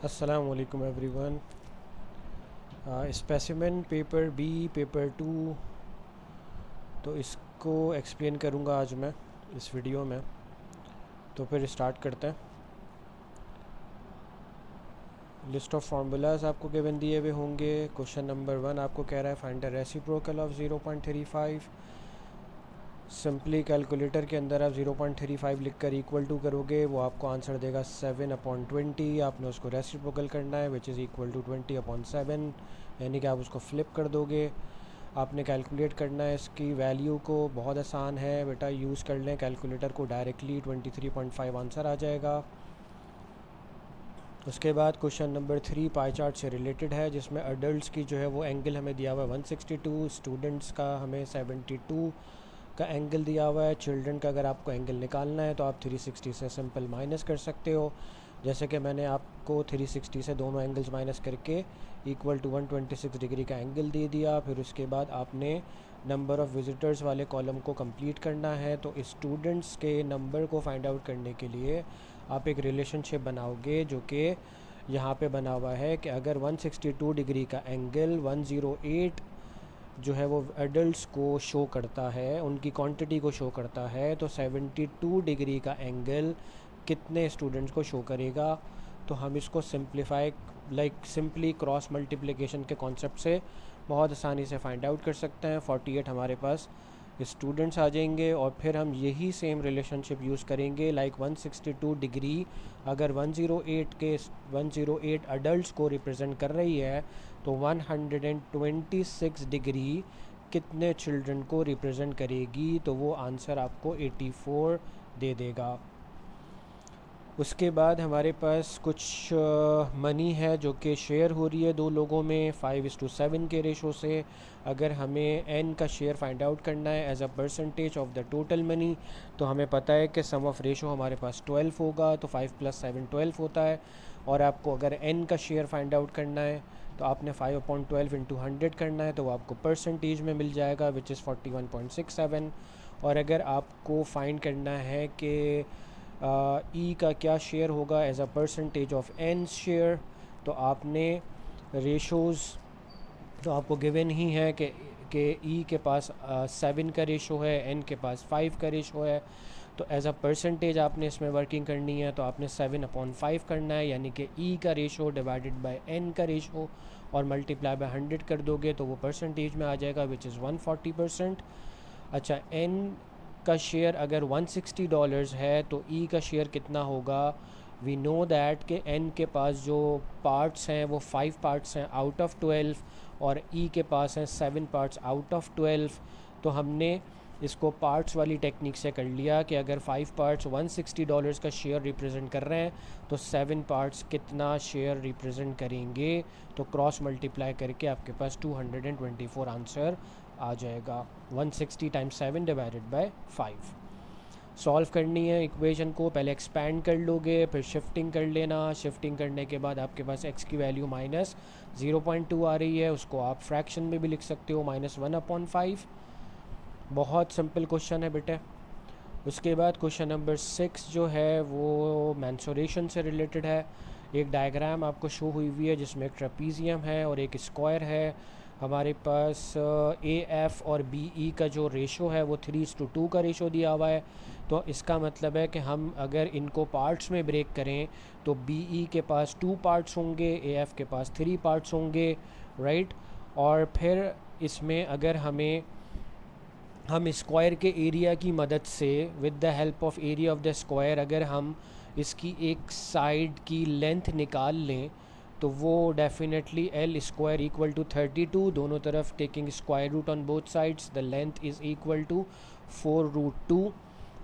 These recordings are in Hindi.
अस्सलाम वालेकुम everyone. Specimen paper B paper 2, तो इसको एक्सप्लेन करूँगा आज मैं इस वीडियो में। तो फिर स्टार्ट करते हैं। लिस्ट ऑफ फार्मूलाज आपको गिवन दिए हुए होंगे। क्वेश्चन नंबर 1 आपको कह रहा है find the reciprocal of 0.35। Simply calculator के अंदर आप 0.35 लिख कर इक्वल टू करोगे, वो आपको आंसर देगा 7/20। आपने उसको रेसिप्रोकल करना है विच इज़ इक्वल टू 20/7, यानी कि आप उसको फ्लिप कर दोगे। आपने कैलकुलेट करना है इसकी वैल्यू को। बहुत आसान है बेटा, यूज़ कर लें कैलकुलेटर को डायरेक्टली, 23.5 आंसर आ जाएगा। उसके बाद क्वेश्चन नंबर 3 पाई चार्ट से रिलेटेड है, जिसमें अडल्ट्स की जो है वो एंगल हमें दिया हुआ है 162, स्टूडेंट्स का हमें 72 का एंगल दिया हुआ है। चिल्ड्रन का अगर आपको एंगल निकालना है तो आप 360 से सिंपल माइनस कर सकते हो, जैसे कि मैंने आपको 360 से दोनों एंगल्स माइनस करके इक्वल टू 126 डिग्री का एंगल दे दिया। फिर उसके बाद आपने नंबर ऑफ़ विज़िटर्स वाले कॉलम को कंप्लीट करना है। तो स्टूडेंट्स के नंबर को फाइंड आउट करने के लिए आप एक रिलेशनशिप बनाओगे, जो कि यहाँ पे बना हुआ है कि अगर 162 डिग्री का एंगल 108 जो है वो एडल्ट्स को शो करता है, उनकी क्वांटिटी को शो करता है, तो 72 डिग्री का एंगल कितने स्टूडेंट्स को शो करेगा। तो हम इसको सिंप्लीफाई सिंपली क्रॉस मल्टीप्लिकेशन के कॉन्सेप्ट से बहुत आसानी से फाइंड आउट कर सकते हैं। 48 हमारे पास स्टूडेंट्स आ जाएंगे, और फिर हम यही सेम रिलेशनशिप यूज़ करेंगे 162 डिग्री अगर 108 अडल्ट्स को रिप्रेजेंट कर रही है, तो 126 डिग्री कितने चिल्ड्रन को रिप्रेजेंट करेगी, तो वो आंसर आपको 84 दे देगा। उसके बाद हमारे पास कुछ मनी है जो कि शेयर हो रही है दो लोगों में 5:7 के रेशो से। अगर हमें n का शेयर फाइंड आउट करना है as a percentage of the total money, तो हमें पता है कि सम ऑफ रेशो हमारे पास 12 होगा, तो 5 + 7 12 होता है। और आपको अगर n का शेयर फाइंड आउट करना है तो आपने 5/12 इंटू 100 करना है, तो वो आपको परसेंटेज में मिल जाएगा विच इज़ 41.67। और अगर आपको फाइंड करना है कि ई का क्या शेयर होगा as a percentage of N share, तो आपने रेशोज़ तो आपको गिवन ही है कि ई के पास 7 का रेशो है, एन के पास 5 का रेशो है। तो एज अ परसेंटेज आपने इसमें वर्किंग करनी है, तो आपने 7/5 करना है, यानी कि ई का रेशो डिवाइडेड बाय एन का रेशो और मल्टीप्लाई बाय 100 कर दोगे, तो वो परसेंटेज में आ जाएगा विच इज़ 140%। अच्छा, एन का शेयर अगर $160 है तो ई का शेयर कितना होगा। वी नो दैट कि एन के पास जो पार्ट्स हैं वो 5 पार्ट्स हैं आउट ऑफ 12, और ई के पास हैं 7 पार्ट्स आउट ऑफ 12। तो हमने इसको पार्ट्स वाली टेक्निक से कर लिया कि अगर 5 पार्ट्स $160 का शेयर रिप्रेजेंट कर रहे हैं, तो 7 पार्ट्स कितना शेयर रिप्रेजेंट करेंगे। तो क्रॉस मल्टीप्लाई करके आपके पास 224 आंसर आ जाएगा। 160 टाइम्स 7 डिवाइडेड बाय 5 सॉल्व करनी है इक्वेशन को। पहले एक्सपैंड कर लोगे, फिर शिफ्टिंग कर लेना। शिफ्टिंग करने के बाद आपके पास x की वैल्यू -0.2 आ रही है, उसको आप फ्रैक्शन में भी लिख सकते हो -1/5। बहुत सिंपल क्वेश्चन है बेटे। उसके बाद क्वेश्चन नंबर 6 जो है वो मैंसुरेशन से रिलेटेड है। एक डायग्राम आपको शो हुई है जिसमें एक ट्रेपीजियम है और एक स्क्वायर है। हमारे पास ए एफ़ और बी ई का जो रेशो है वो 3:2 का रेशो दिया हुआ है। तो इसका मतलब है कि हम अगर इनको पार्ट्स में ब्रेक करें तो बी ई के पास 2 पार्ट्स होंगे, ए एफ़ के पास 3 पार्ट्स होंगे, राइट। और फिर इसमें अगर हम स्क्वायर के एरिया की मदद से, with the help of area of the square, अगर हम इसकी एक साइड की लेंथ निकाल लें, तो वो definitely L square equal to 32, दोनों तरफ taking square root on both sides, the length is equal to 4√2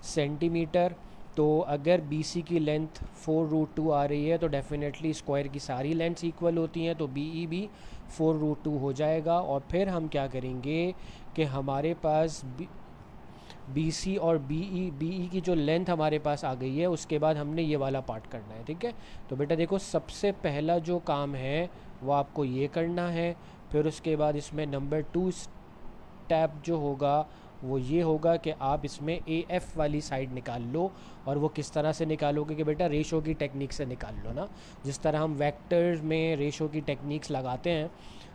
centimetre. तो अगर बी सी की लेंथ 4√2 आ रही है तो डेफिनेटली स्क्वायर की सारी लेंथ्स इक्वल होती हैं, तो बी ई भी 4√2 हो जाएगा। और फिर हम क्या करेंगे कि हमारे पास बी सी और बी ई की जो लेंथ हमारे पास आ गई है, उसके बाद हमने ये वाला पार्ट करना है, ठीक है। तो बेटा देखो, सबसे पहला जो काम है वो आपको ये करना है। फिर उसके बाद इसमें नंबर 2 स्टेप जो होगा वो ये होगा कि आप इसमें ए एफ वाली साइड निकाल लो। और वो किस तरह से निकालोगे कि बेटा रेशो की टेक्निक से निकाल लो ना, जिस तरह हम वेक्टर्स में रेशो की टेक्निक्स लगाते हैं,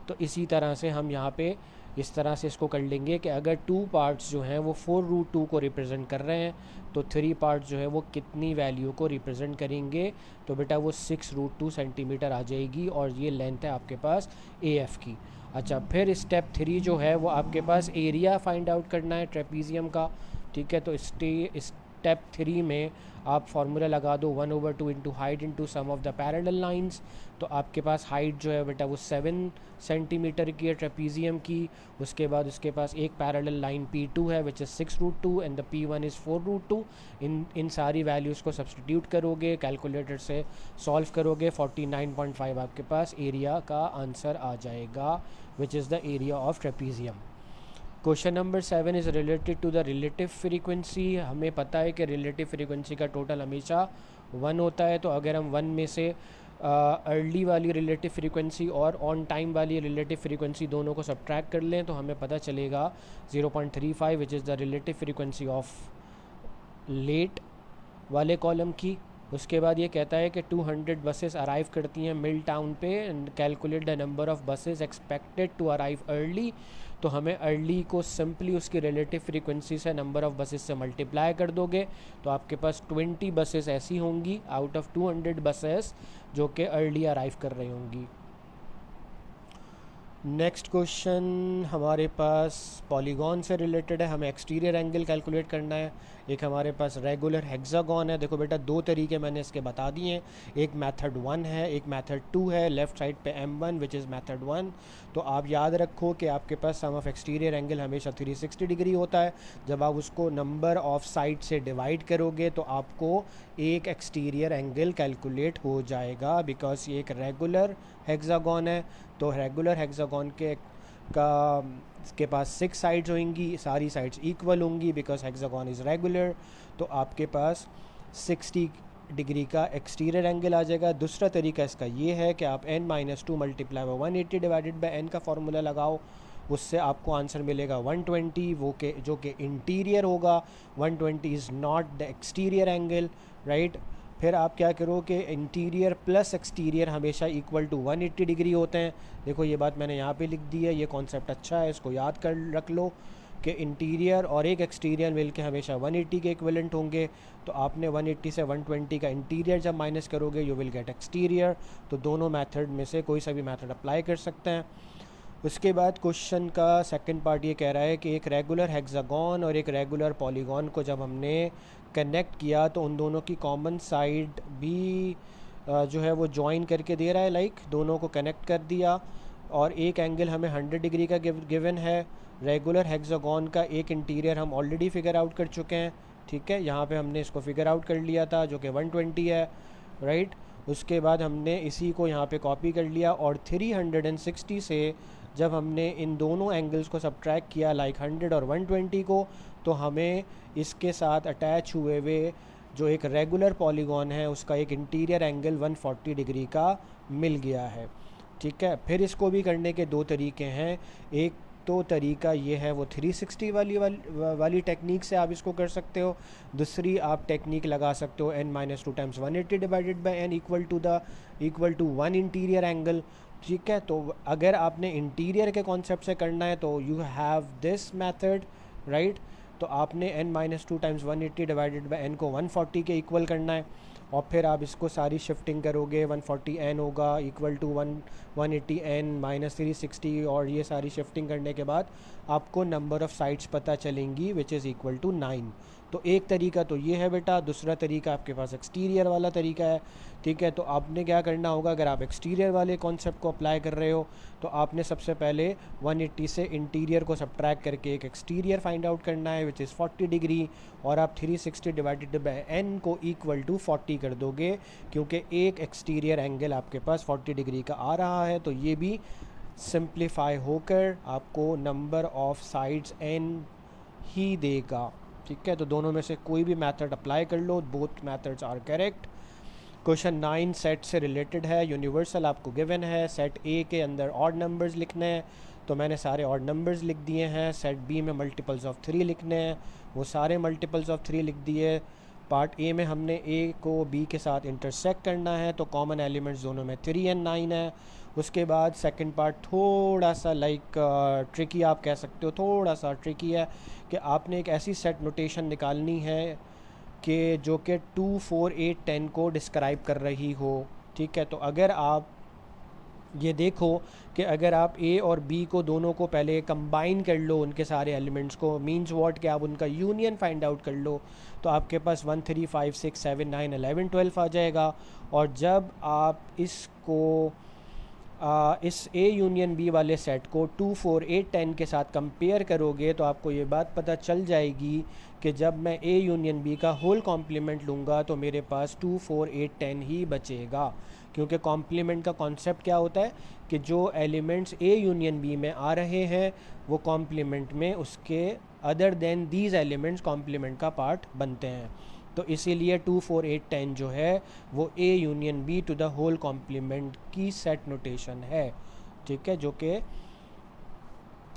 तो इसी तरह से हम यहाँ पे इस तरह से इसको कर लेंगे कि अगर टू पार्ट्स जो हैं वो 4√2 को रिप्रेजेंट कर रहे हैं, तो 3 पार्ट जो है वो कितनी वैल्यू को रिप्रेजेंट करेंगे, तो बेटा वो 6√2 सेंटीमीटर आ जाएगी, और ये लेंथ है आपके पास ए एफ की। अच्छा, फिर स्टेप 3 जो है वो आपके पास एरिया फाइंड आउट करना है ट्रेपीजियम का। ठीक है, तो स्टेप 3 में आप फार्मूला लगा दो 1/2 into height into sum of the parallel lines. तो आपके पास हाइट जो है बेटा वो 7 सेंटीमीटर की है ट्रेपीजियम की। उसके बाद उसके पास एक पैरेलल लाइन P2 है which is 6√2 and the P1 is 4√2। इन सारी वैल्यूज़ को सब्सटीट्यूट करोगे, कैलकुलेटर से सॉल्व करोगे, 49.5 आपके पास एरिया का आंसर आ जाएगा, which is the area of trapezium. Question number 7 is related to the relative frequency. हमें पता है कि रिलेटिव फ्रीक्वेंसी का टोटल हमेशा 1 होता है। तो अगर हम 1 में से अर्ली वाली रिलेटिव फ्रीक्वेंसी और ऑन टाइम वाली रिलेटिव फ्रीक्वेंसी दोनों को सब्ट्रैक्ट कर लें, तो हमें पता चलेगा 0.35 which is the relative frequency of late वाले कॉलम की। उसके बाद ये कहता है कि 200 बसेस अराइव करती हैं मिल टाउन पे, calculate the number of buses expected to arrive early. तो हमें अर्ली को सिंपली उसकी रिलेटिव फ्रीक्वेंसी से नंबर ऑफ़ बसेस से मल्टीप्लाई कर दोगे, तो आपके पास 20 बसेस ऐसी होंगी आउट ऑफ 200 बसेस जो कि अर्ली अराइव कर रही होंगी। नेक्स्ट क्वेश्चन हमारे पास पॉलीगॉन से रिलेटेड है। हमें एक्सटीरियर एंगल कैलकुलेट करना है। एक हमारे पास रेगुलर हेक्सागॉन है। देखो बेटा, दो तरीके मैंने इसके बता दिए हैं, एक मेथड 1 है, एक मेथड 2 है। लेफ़्ट साइड पे M1 विच इज़ मेथड 1। तो आप याद रखो कि आपके पास सम ऑफ एक्सटीरियर एंगल हमेशा 360 डिग्री होता है। जब आप उसको नंबर ऑफ साइड से डिवाइड करोगे तो आपको एक एक्सटीरियर एंगल कैलकुलेट हो जाएगा, बिकॉज ये एक रेगुलर हेक्सागॉन है। तो रेगुलर हेक्सागॉन के पास 6 साइड्स होंगी, सारी साइड्स इक्वल होंगी बिकॉज हेक्सागॉन इज़ रेगुलर। तो आपके पास 60 डिग्री का एक्सटीरियर एंगल आ जाएगा। दूसरा तरीका इसका ये है कि आप n-2 multiply by 180 divided by n का फार्मूला लगाओ, उससे आपको आंसर मिलेगा 120, वो के जो कि इंटीरियर होगा। 120 is not the exterior angle, right. फिर आप क्या करो कि इंटीरियर प्लस एक्सटीरियर हमेशा इक्वल टू 180 डिग्री होते हैं। देखो ये बात मैंने यहाँ पे लिख दी है, ये कॉन्सेप्ट अच्छा है, इसको याद कर रख लो कि इंटीरियर और एक एक्सटीरियर मिलके हमेशा 180 के इक्विवेलेंट होंगे। तो आपने 180 से 120 का इंटीरियर जब माइनस करोगे यू विल गेट एक्सटीरियर। तो दोनों मेथड में से कोई सा भी मेथड अप्लाई कर सकते हैं। उसके बाद क्वेश्चन का सेकंड पार्ट ये कह रहा है कि एक रेगुलर हेक्सागॉन और एक रेगुलर पॉलीगॉन को जब हमने कनेक्ट किया तो उन दोनों की कॉमन साइड भी जो है वो ज्वाइन करके दे रहा है, लाइक दोनों को कनेक्ट कर दिया, और एक एंगल हमें 100 डिग्री का गिवन है। रेगुलर हेक्सागॉन का एक इंटीरियर हम ऑलरेडी फिगर आउट कर चुके हैं, ठीक है, यहाँ पे हमने इसको फिगर आउट कर लिया था जो कि 120 है, राइट। उसके बाद हमने इसी को यहाँ पे कॉपी कर लिया, और 360 से जब हमने इन दोनों एंगल्स को सब्ट्रैक्ट किया, लाइक 100 और 120 को, तो हमें इसके साथ अटैच हुए हुए जो एक रेगुलर पॉलीगॉन है उसका एक इंटीरियर एंगल 140 डिग्री का मिल गया है, ठीक है। फिर इसको भी करने के दो तरीके हैं। एक तो तरीका ये है वो 360 वाली टेक्निक से आप इसको कर सकते हो। दूसरी आप टेक्निक लगा सकते हो n-2 times 180 divided by n equal to 1 interior angle, ठीक है। तो अगर आपने इंटीरियर के कॉन्सेप्ट से करना है तो you have this method, right. तो आपने n-2 times 180 divided by n को 140 के इक्वल करना है, और फिर आप इसको सारी शिफ्टिंग करोगे, 140n होगा इक्वल टू 180n माइनस 360, और ये सारी शिफ्टिंग करने के बाद आपको नंबर ऑफ़ साइड्स पता चलेंगी विच इज़ इक्वल टू 9। तो एक तरीका तो ये है बेटा। दूसरा तरीका आपके पास एक्सटीरियर वाला तरीका है, ठीक है। तो आपने क्या करना होगा, अगर आप एक्सटीरियर वाले कॉन्सेप्ट को अप्लाई कर रहे हो तो आपने सबसे पहले 180 से इंटीरियर को सब्ट्रैक्ट करके एक एक्सटीरियर फाइंड आउट करना है विच इज़ 40 डिग्री, और आप 360 डिवाइडेड बाई n को इक्वल टू 40 कर दोगे, क्योंकि एक एक्सटीरियर एंगल आपके पास 40 डिग्री का आ रहा है। तो ये भी सिंप्लीफाई होकर आपको नंबर ऑफ़ साइड्स n ही देगा, ठीक है। तो दोनों में से कोई भी मेथड अप्लाई कर लो, both methods are correct. Question 9 set से रिलेटेड है। यूनिवर्सल आपको गिवन है, सेट ए के अंदर ऑड नंबर्स लिखने हैं, तो मैंने सारे ऑड नंबर्स लिख दिए हैं। सेट बी में मल्टीपल्स ऑफ 3 लिखने हैं, वो सारे मल्टीपल्स ऑफ 3 लिख दिए। पार्ट ए में हमने ए को बी के साथ इंटरसेक्ट करना है, तो कॉमन एलिमेंट्स दोनों में 3 एंड 9 है। उसके बाद सेकंड पार्ट थोड़ा सा ट्रिकी आप कह सकते हो, थोड़ा सा ट्रिकी है कि आपने एक ऐसी सेट नोटेशन निकालनी है कि जो कि 2, 4, 8, 10 को डिस्क्राइब कर रही हो। ठीक है, तो अगर आप ये देखो कि अगर आप ए और बी को दोनों को पहले कंबाइन कर लो, उनके सारे एलिमेंट्स को, मींस व्हाट कि आप उनका यूनियन फाइंड आउट कर लो, तो आपके पास 1, 3, 5, 6, 7, 9, 11, 12 आ जाएगा। और जब आप इस ए यूनियन बी वाले सेट को 2, 4, 8, 10 के साथ कंपेयर करोगे तो आपको ये बात पता चल जाएगी कि जब मैं ए यूनियन बी का होल कॉम्प्लीमेंट लूँगा तो मेरे पास 2, 4, 8, 10 ही बचेगा। क्योंकि कॉम्प्लीमेंट का कॉन्सेप्ट क्या होता है कि जो एलिमेंट्स ए यूनियन बी में आ रहे हैं वो कॉम्प्लीमेंट में उसके other than these elements complement का पार्ट बनते हैं। तो इसीलिए 2, 4, 8, 10 जो है वो A union B to the whole complement की सेट नोटेशन है। ठीक है, जो कि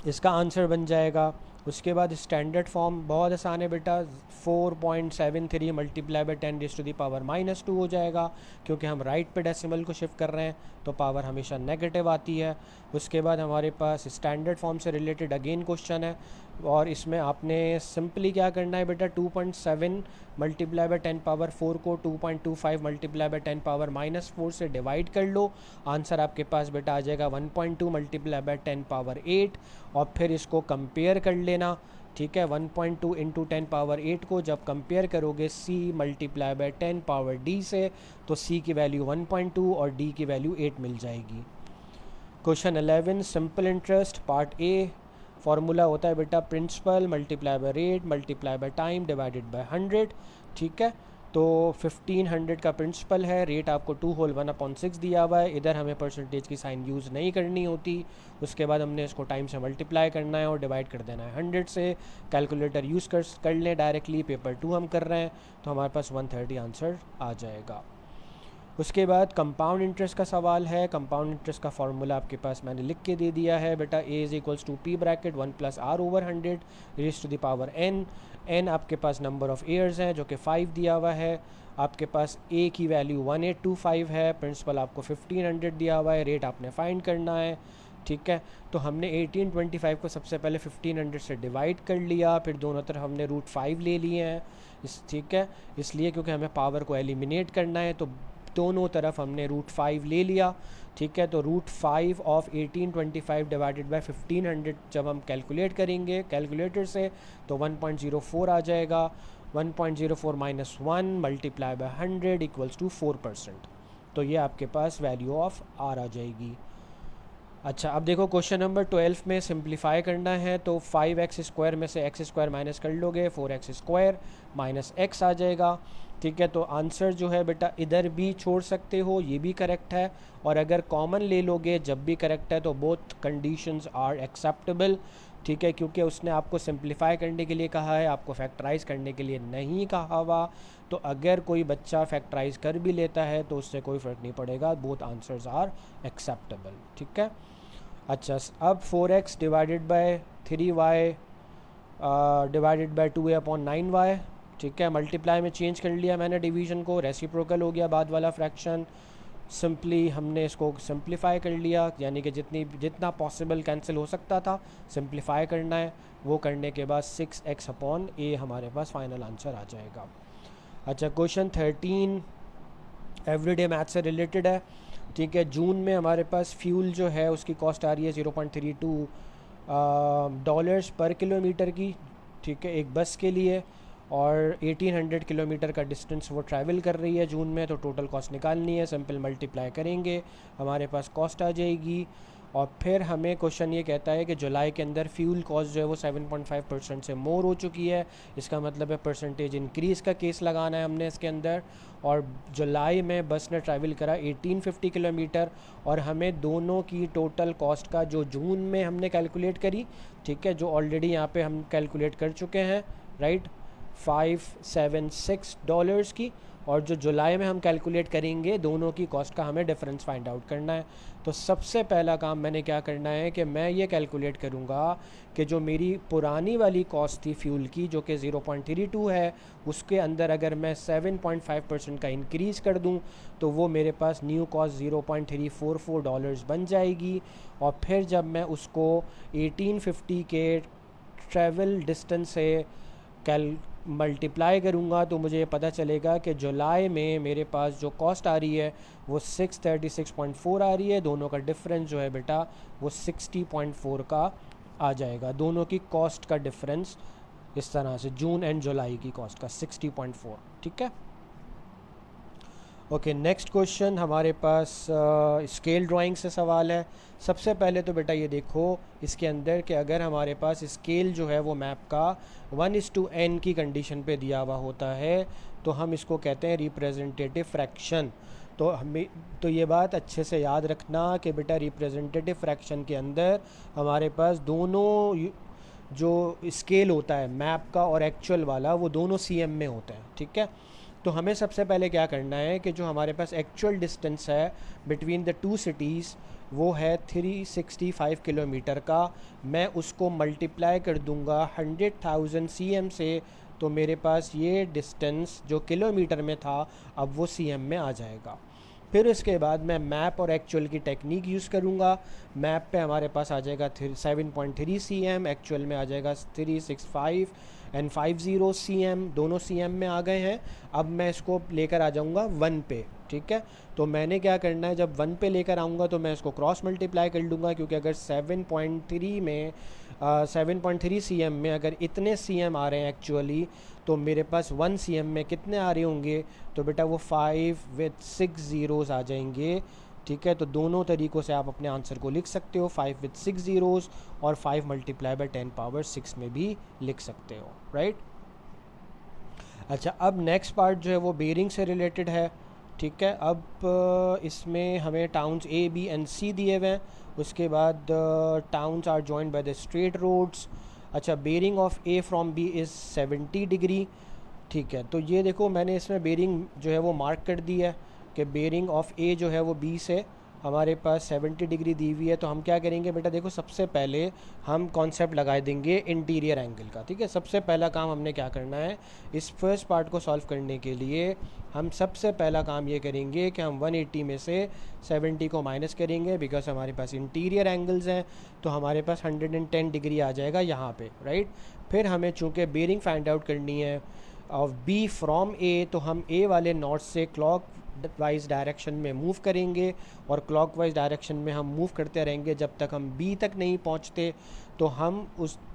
इसका आंसर बन जाएगा। उसके बाद स्टैंडर्ड फॉर्म बहुत आसान है बेटा, 4.73 मल्टीप्लाई बाई 10⁻⁻² हो जाएगा, क्योंकि हम राइट पे डेसिमल को शिफ्ट कर रहे हैं तो पावर हमेशा नेगेटिव आती है। उसके बाद हमारे पास स्टैंडर्ड फॉर्म से रिलेटेड अगेन क्वेश्चन है, और इसमें आपने सिंपली क्या करना है बेटा, 2.7 मल्टीप्लाई बाई 10⁻⁴ को 2.25 मल्टीप्लाई बाई 10⁻⁻4 से डिवाइड कर लो। आंसर आपके पास बेटा आ जाएगा 1.2 मल्टीप्लाई बाई 10⁻8, और फिर इसको कंपेयर कर लेना। ठीक है, 1.2 इंटू 10⁻8 को जब कंपेयर करोगे c मल्टीप्लाई बाई 10⁻d से, तो c की वैल्यू 1.2 और d की वैल्यू 8 मिल जाएगी। Question 11 simple interest part A. Formula होता है बेटा principal multiply by rate multiply by time divided by 100। ठीक है, तो 1500 का प्रिंसिपल है, रेट आपको 2 होल 1/6 दिया हुआ है। इधर हमें परसेंटेज की साइन यूज़ नहीं करनी होती। उसके बाद हमने इसको टाइम से मल्टीप्लाई करना है और डिवाइड कर देना है 100 से। कैलकुलेटर यूज़ कर लें डायरेक्टली, पेपर 2 हम कर रहे हैं, तो हमारे पास 130 आंसर आ जाएगा। उसके बाद कंपाउंड इंटरेस्ट का सवाल है। कंपाउंड इंटरेस्ट का फार्मूला आपके पास मैंने लिख के दे दिया है बेटा, a is equals to p bracket 1 + r/100 raise to the power n। n आपके पास नंबर ऑफ़ ईयर्स हैं जो कि 5 दिया हुआ है। आपके पास a की वैल्यू 1825 है, प्रिंसिपल आपको 1500 दिया हुआ है, रेट आपने फाइंड करना है। ठीक है, तो हमने 1825 को सबसे पहले 1500 से डिवाइड कर लिया, फिर दोनों तरफ हमने √5 ले लिए हैं। ठीक है, इसलिए क्योंकि हमें पावर को एलिमिनेट करना है, तो दोनों तरफ हमने √5 ले लिया। ठीक है, तो √5 ऑफ 1825 डिवाइडेड बाय 1500 जब हम कैलकुलेट करेंगे कैलकुलेटर से तो 1.04 आ जाएगा। 1.04 - 1 मल्टीप्लाई बाय 100 इक्वल्स टू 4%। तो ये आपके पास वैल्यू ऑफ आर आ जाएगी। अच्छा, अब देखो क्वेश्चन नंबर 12 में सिंप्लीफाई करना है, तो 5x² में से x² माइनस कर लोगे, 4x² माइनस x आ जाएगा। ठीक है, तो आंसर जो है बेटा इधर भी छोड़ सकते हो, ये भी करेक्ट है, और अगर कॉमन ले लोगे जब भी करेक्ट है तो बोथ कंडीशंस आर एक्सेप्टेबल। ठीक है, क्योंकि उसने आपको सिंप्लीफाई करने के लिए कहा है, आपको फैक्टराइज करने के लिए नहीं कहा हुआ। तो अगर कोई बच्चा फैक्टराइज कर भी लेता है तो उससे कोई फ़र्क नहीं पड़ेगा, बोथ आंसर्स आर एक्सेप्टेबल। ठीक है, अच्छा, अब 4x divided by 3y divided by 2a/9y। ठीक है, मल्टीप्लाई में चेंज कर लिया मैंने डिवीज़न को, रेसिप्रोकल हो गया बाद वाला फ्रैक्शन। सिंपली हमने इसको सिंप्लीफाई कर लिया, यानी कि जितना पॉसिबल कैंसिल हो सकता था सिंप्लीफाई करना है। वो करने के बाद 6x/a हमारे पास फाइनल आंसर आ जाएगा। अच्छा, क्वेश्चन 13 एवरीडे मैथ से रिलेटेड है। ठीक है, जून में हमारे पास फ्यूल जो है उसकी कॉस्ट आ रही है $0.32 पर किलोमीटर की। ठीक है, एक बस के लिए, और 1800 किलोमीटर का डिस्टेंस वो ट्रैवल कर रही है जून में। तो टोटल कॉस्ट निकालनी है, सिंपल मल्टीप्लाई करेंगे हमारे पास कॉस्ट आ जाएगी। और फिर हमें क्वेश्चन ये कहता है कि जुलाई के अंदर फ्यूल कॉस्ट जो है वो 7.5% से मोर हो चुकी है। इसका मतलब है परसेंटेज इंक्रीज़ का केस लगाना है हमने इसके अंदर। और जुलाई में बस ने ट्रैवल करा 1850 किलोमीटर, और हमें दोनों की टोटल कॉस्ट का जो जून में हमने कैलकुलेट करी, ठीक है, जो ऑलरेडी यहाँ पे हम कैलकुलेट कर चुके हैं, राइट, $576 की, और जो जुलाई में हम कैलकुलेट करेंगे, दोनों की कॉस्ट का हमें डिफरेंस फाइंड आउट करना है। तो सबसे पहला काम मैंने क्या करना है कि मैं ये कैलकुलेट करूँगा कि जो मेरी पुरानी वाली कॉस्ट थी फ्यूल की, जो कि 0.32 है, उसके अंदर अगर मैं 7.5% का इंक्रीज़ कर दूं तो वो मेरे पास न्यू कॉस्ट $0.344 बन जाएगी। और फिर जब मैं उसको 1850 के ट्रैवल डिस्टेंस से कैल मल्टीप्लाई करूँगा तो मुझे पता चलेगा कि जुलाई में मेरे पास जो कॉस्ट आ रही है वो 636.4 आ रही है। दोनों का डिफरेंस जो है बेटा वो 60.4 का आ जाएगा। दोनों की कॉस्ट का डिफरेंस इस तरह से, जून एंड जुलाई की कॉस्ट का 60.4। ठीक है, ओके। नेक्स्ट क्वेश्चन हमारे पास स्केल ड्राइंग से सवाल है। सबसे पहले तो बेटा ये देखो इसके अंदर कि अगर हमारे पास स्केल जो है वो मैप का 1:n की कंडीशन पे दिया हुआ होता है तो हम इसको कहते हैं रिप्रेजेंटेटिव फ्रैक्शन। तो हमें तो ये बात अच्छे से याद रखना कि बेटा रिप्रेजेंटेटिव फ्रैक्शन के अंदर हमारे पास दोनों जो स्केल होता है मैप का और एक्चुअल वाला, वो दोनों सीएम में होते हैं। ठीक है, तो हमें सबसे पहले क्या करना है कि जो हमारे पास एक्चुअल डिस्टेंस है बिटवीन द टू सिटीज़ वो है 365 किलोमीटर का। मैं उसको मल्टीप्लाई कर दूंगा 100,000 सीएम से, तो मेरे पास ये डिस्टेंस जो किलोमीटर में था अब वो सीएम में आ जाएगा। फिर उसके बाद मैं मैप और एक्चुअल की टेक्निक यूज़ करूँगा। मैप पे हमारे पास आ जाएगा 7.3 सीएम, एक्चुअल में आ जाएगा 365 एंड 50 सीएम, दोनों सीएम में आ गए हैं। अब मैं इसको लेकर आ जाऊँगा 1 पे। ठीक है, तो मैंने क्या करना है, जब 1 पे लेकर आऊँगा तो मैं इसको क्रॉस मल्टीप्लाई कर लूँगा, क्योंकि अगर 7.3 में 7.3 सीएम में अगर इतने सीएम आ रहे हैं एक्चुअली, तो मेरे पास 1 सीएम में कितने आ रहे होंगे, तो बेटा वो 5 विथ 6 ज़ीरोज़ आ जाएंगे। ठीक है, तो दोनों तरीक़ों से आप अपने आंसर को लिख सकते हो, 5 विथ 6 ज़ीरोज़ और 5 मल्टीप्लाई बाई 10 पावर 6 में भी लिख सकते हो, राइट। अच्छा, अब नेक्स्ट पार्ट जो है वो बेरिंग से रिलेटेड है। ठीक है, अब इसमें हमें towns A B and C दिए हुए हैं। उसके बाद towns are joined by the straight roads. अच्छा, bearing of A from B is 70 degree. ठीक है, तो ये देखो मैंने इसमें बेरिंग जो है वो मार्क कर दी है कि बेरिंग ऑफ ए जो है वो बी से हमारे पास 70 डिग्री दी हुई है। तो हम क्या करेंगे बेटा, देखो सबसे पहले हम कॉन्सेप्ट लगा देंगे इंटीरियर एंगल का। ठीक है, सबसे पहला काम हमने क्या करना है, इस फर्स्ट पार्ट को सॉल्व करने के लिए हम सबसे पहला काम ये करेंगे कि हम 180 में से 70 को माइनस करेंगे, बिकॉज हमारे पास इंटीरियर एंगल्स हैं। तो हमारे पास 110 डिग्री आ जाएगा यहाँ पे, राइट। फिर हमें चूँकि बेरिंग फाइंड आउट करनी है ऑफ बी फ्रॉम ए, तो हम ए वाले नॉर्थ से क्लॉक वाइज डायरेक्शन में मूव करेंगे और क्लॉकवाइज डायरेक्शन में हम मूव करते रहेंगे जब तक हम बी तक नहीं पहुंचते। तो हम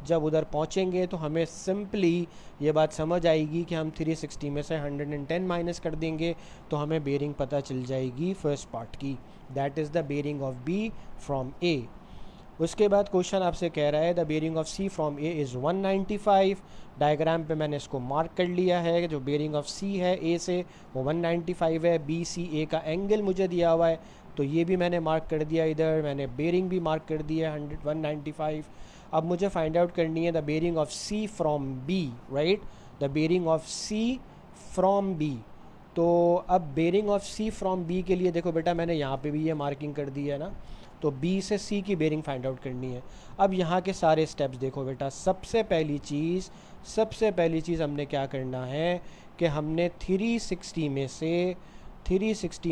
जब उधर पहुंचेंगे तो हमें सिंपली ये बात समझ आएगी कि हम 360 में से 110 माइनस कर देंगे, तो हमें बेरिंग पता चल जाएगी फर्स्ट पार्ट की, that is the bearing of B from A. उसके बाद क्वेश्चन आपसे कह रहा है the bearing of C from A is 195। Diagram पे मैंने इसको मार्क कर लिया है, जो बेरिंग ऑफ सी है ए से वो 195 है। बी सी ए का एंगल मुझे दिया हुआ है तो ये भी मैंने मार्क कर दिया, इधर मैंने बेरिंग भी मार्क कर दिया 195। अब मुझे फाइंड आउट करनी है the bearing of C from B, right, the bearing of C from B. तो अब bearing of C from B के लिए देखो बेटा मैंने यहाँ पे भी ये मार्किंग कर दी है ना, तो बी से सी की बेरिंग फाइंड आउट करनी है। अब यहाँ के सारे स्टेप्स देखो बेटा, सबसे पहली चीज़ हमने क्या करना है कि हमने 360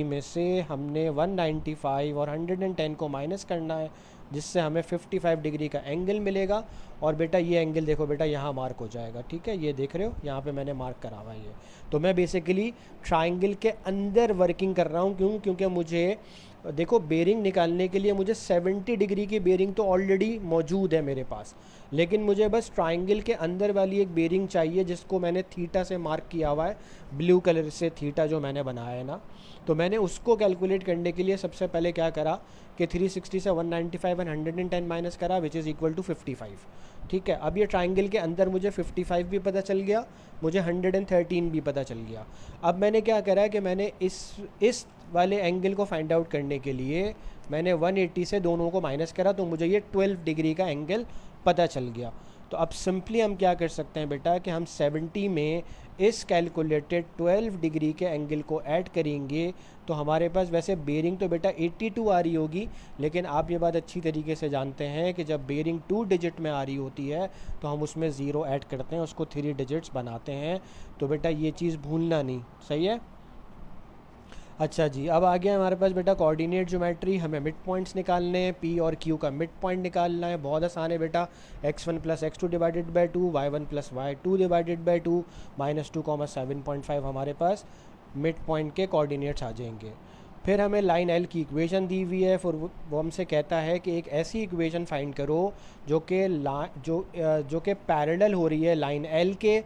में से हमने 195 और 110 को माइनस करना है, जिससे हमें 55 डिग्री का एंगल मिलेगा। और बेटा ये एंगल देखो बेटा यहाँ मार्क हो जाएगा। ठीक है, ये देख रहे हो यहाँ पे मैंने मार्क करा हुआ है ये। तो मैं बेसिकली ट्राइंगल के अंदर वर्किंग कर रहा हूँ, क्यों, क्योंकि मुझे देखो बेरिंग निकालने के लिए मुझे 70 डिग्री की बेरिंग तो ऑलरेडी मौजूद है मेरे पास, लेकिन मुझे बस ट्राइंगल के अंदर वाली एक बेरिंग चाहिए जिसको मैंने थीटा से मार्क किया हुआ है, ब्लू कलर से थीटा जो मैंने बनाया है ना। तो मैंने उसको कैलकुलेट करने के लिए सबसे पहले क्या करा कि 360 से 195 एंड 110 माइनस करा, विच इज़ इक्वल टू 55। ठीक है, अब ये ट्राइंगल के अंदर मुझे 55 भी पता चल गया, मुझे 113 भी पता चल गया। अब मैंने क्या करा कि मैंने इस वाले एंगल को फाइंड आउट करने के लिए मैंने 180 से दोनों को माइनस करा, तो मुझे ये 12 डिग्री का एंगल पता चल गया। तो अब सिंपली हम क्या कर सकते हैं बेटा कि हम 70 में इस कैलकुलेटेड 12 डिग्री के एंगल को ऐड करेंगे तो हमारे पास वैसे बेरिंग तो बेटा 82 आ रही होगी, लेकिन आप ये बात अच्छी तरीके से जानते हैं कि जब बेरिंग 2 डिजिट में आ रही होती है तो हम उसमें ज़ीरो ऐड करते हैं, उसको 3 डिजिट्स बनाते हैं। तो बेटा ये चीज़ भूलना नहीं, सही है। अच्छा जी, अब आ गया हमारे पास बेटा कोऑर्डिनेट ज्योमेट्री। हमें मिड पॉइंट्स निकालने हैं, पी और क्यू का मिड पॉइंट निकालना है। बहुत आसान है बेटा, x1 plus x2 divided by 2, y1 plus y2 divided by 2, -2, 7.5 हमारे पास मिड पॉइंट के कोऑर्डिनेट्स आ जाएंगे। फिर हमें लाइन एल की इक्वेशन दी हुई है, फिर वो हमसे कहता है कि एक ऐसी इक्वेशन फाइंड करो जो कि जो कि पैरेलल हो रही है लाइन एल के,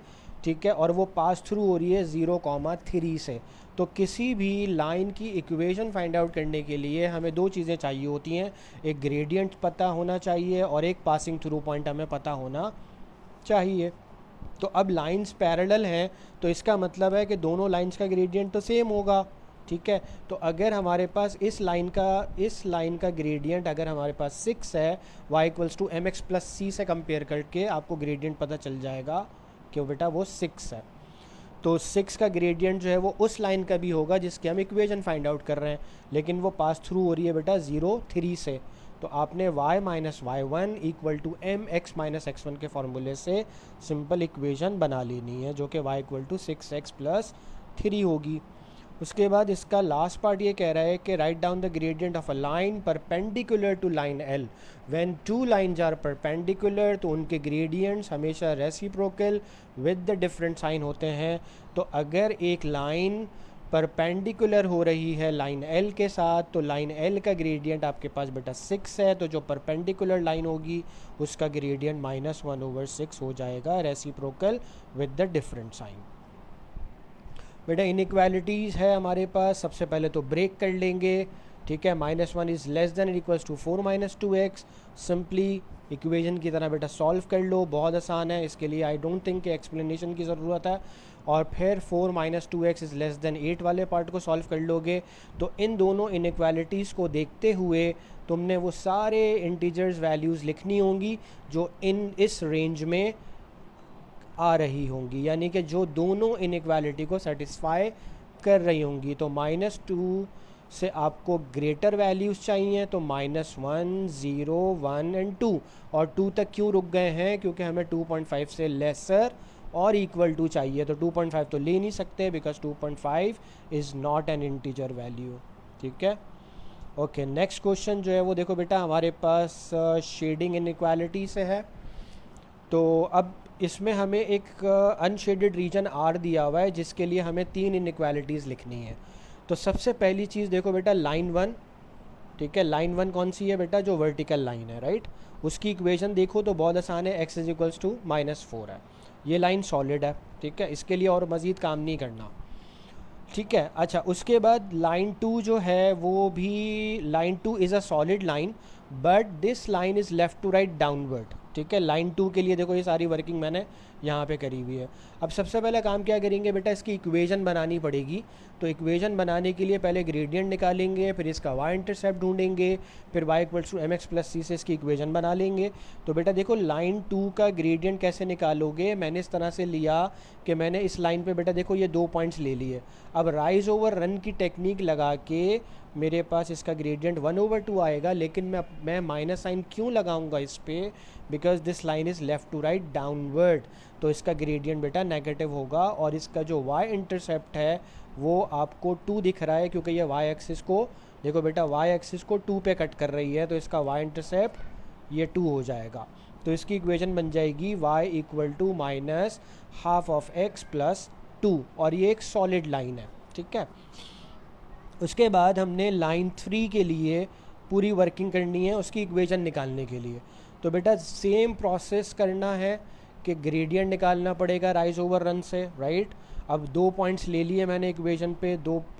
ठीक है, और वो पास थ्रू हो रही है 0,3 से। तो किसी भी लाइन की इक्वेशन फाइंड आउट करने के लिए हमें दो चीज़ें चाहिए होती हैं, एक ग्रेडियंट पता होना चाहिए और एक पासिंग थ्रू पॉइंट हमें पता होना चाहिए। तो अब लाइंस पैरेलल हैं तो इसका मतलब है कि दोनों लाइंस का ग्रेडियंट तो सेम होगा, ठीक है। तो अगर हमारे पास इस लाइन का ग्रेडियंट अगर हमारे पास 6 है, y equals to M X plus C से कंपेयर करके आपको ग्रेडियंट पता चल जाएगा कि बेटा वो 6 है। तो 6 का ग्रेडियंट जो है वो उस लाइन का भी होगा जिसके हम इक्वेशन फाइंड आउट कर रहे हैं, लेकिन वो पास थ्रू हो रही है बेटा 0,3 से। तो आपने y minus y1 equal to M X minus x1 के फार्मूले से सिंपल इक्वेशन बना लेनी है, जो कि y equal to 6x plus 3 होगी। उसके बाद इसका लास्ट पार्ट ये कह रहा है कि write down the gradient of a line perpendicular to line L when two lines are perpendicular. तो उनके ग्रेडियंट्स हमेशा reciprocal with the different sign होते हैं। तो अगर एक लाइन परपेंडिकुलर हो रही है लाइन एल के साथ तो लाइन एल का ग्रेडियंट आपके पास बेटा 6 है, तो जो परपेंडिकुलर लाइन होगी उसका ग्रेडियंट -1/6 हो जाएगा, reciprocal with the different sign. बेटा इनइक्वालिटीज़ है हमारे पास, सबसे पहले तो ब्रेक कर लेंगे, ठीक है। -1 is less than equals to 4 - 2x। Simply equation की तरह बेटा सॉल्व कर लो, बहुत आसान है, इसके लिए आई डोंट थिंक कि एक्सप्लेनेशन की ज़रूरत है। और फिर 4 - 2x इज़ लेस देन 8 वाले पार्ट को सॉल्व कर लोगे। तो इन दोनों इनइक्वालिटीज़ को देखते हुए तुमने वो सारे इंटीजर्स वैल्यूज़ लिखनी होंगी जो इस रेंज में आ रही होंगी, यानी कि जो दोनों इनइक्वालिटी को सेटिस्फाई कर रही होंगी। तो -2 से आपको ग्रेटर वैल्यूज़ चाहिए, तो -1, 0, 1 एंड 2। और 2 तक क्यों रुक गए हैं, क्योंकि हमें 2.5 से लेसर और इक्वल टू चाहिए। तो 2.5 तो ले नहीं सकते because 2.5 is not an integer value, ठीक है। ओके, नेक्स्ट क्वेश्चन जो है वो देखो बेटा हमारे पास शेडिंग इनइक्वालिटी से है। तो अब इसमें हमें एक अनशेडेड रीजन आर दिया हुआ है जिसके लिए हमें 3 इनइक्वालिटीज़ लिखनी है। तो सबसे पहली चीज़ देखो बेटा लाइन 1, ठीक है। लाइन 1 कौन सी है बेटा, जो वर्टिकल लाइन है, राइट। उसकी इक्वेशन देखो तो बहुत आसान है, x इज इक्वल्स टू -4 है। ये लाइन सॉलिड है, ठीक है, इसके लिए और मज़ीद काम नहीं करना, ठीक है। अच्छा, उसके बाद लाइन 2 जो है वो भी line 2 is a solid line but this line is left to right downward, ठीक है। लाइन 2 के लिए देखो ये सारी वर्किंग मैंने यहाँ पे करी हुई है। अब सबसे पहले काम क्या करेंगे बेटा, इसकी इक्वेशन बनानी पड़ेगी। तो इक्वेशन बनाने के लिए पहले ग्रेडियंट निकालेंगे, फिर इसका y इंटरसेप्ट ढूंढेंगे, फिर y equals to M X plus C से इसकी इक्वेशन बना लेंगे। तो बेटा देखो लाइन 2 का ग्रेडियंट कैसे निकालोगे, मैंने इस तरह से लिया कि मैंने इस लाइन पे बेटा देखो ये 2 पॉइंट्स ले लिए। अब राइज ओवर रन की टेक्निक लगा के मेरे पास इसका ग्रेडियंट 1/2 आएगा, लेकिन मैं माइनस साइन क्यों लगाऊंगा इस पर, because this line is left to right downward. तो इसका ग्रेडियंट बेटा नेगेटिव होगा और इसका जो y इंटरसेप्ट है वो आपको 2 दिख रहा है, क्योंकि ये y एक्सिस को देखो बेटा y एक्सिस को 2 पे कट कर रही है, तो इसका y इंटरसेप्ट ये 2 हो जाएगा। तो इसकी इक्वेशन बन जाएगी y इक्वल टू -12 प्लस 2, और ये एक सॉलिड लाइन है, ठीक है। उसके बाद हमने लाइन 3 के लिए पूरी वर्किंग करनी है उसकी इक्वेशन निकालने के लिए। तो बेटा सेम प्रोसेस करना है कि ग्रेडियंट निकालना पड़ेगा राइज ओवर रन से, राइट। अब 2 पॉइंट्स ले लिए मैंने इक्वेशन पे,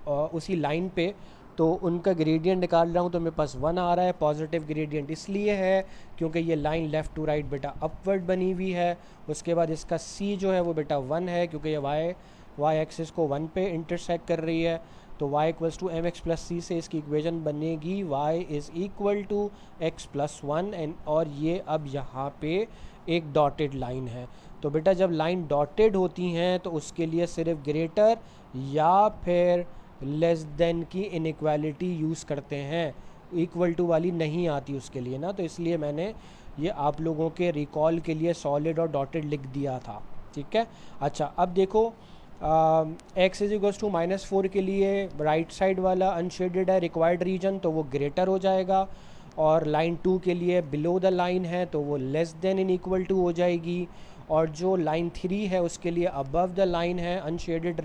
उसी लाइन पे, तो उनका ग्रेडियंट निकाल रहा हूँ तो मेरे पास 1 आ रहा है। पॉजिटिव ग्रेडियंट इसलिए है क्योंकि ये लाइन लेफ़्ट टू राइट बेटा अपवर्ड बनी हुई है। उसके बाद इसका c जो है वो बेटा 1 है, क्योंकि ये y एक्सिस को 1 पे इंटरसेक्ट कर रही है। तो y equals to M X plus C से इसकी इक्वेशन बनेगी y is equal to X plus one and और ये अब यहाँ पे एक डॉटेड लाइन है। तो बेटा जब लाइन डॉटेड होती हैं तो उसके लिए सिर्फ ग्रेटर या फिर लेस देन की इनइक्वालिटी यूज़ करते हैं, इक्वल टू वाली नहीं आती उसके लिए ना, तो इसलिए मैंने ये आप लोगों के रिकॉल के लिए सॉलिड और डॉटेड लिख दिया था। ठीक है, अच्छा अब देखो x इज इक्वल्स टू -4 के लिए राइट साइड वाला अनशेडेड है रिक्वायर्ड रीजन, तो वो ग्रेटर हो जाएगा, और लाइन 2 के लिए बिलो द लाइन है तो वो less than in equal to हो जाएगी, और जो लाइन 3 है उसके लिए अबव द लाइन है अनशेडेड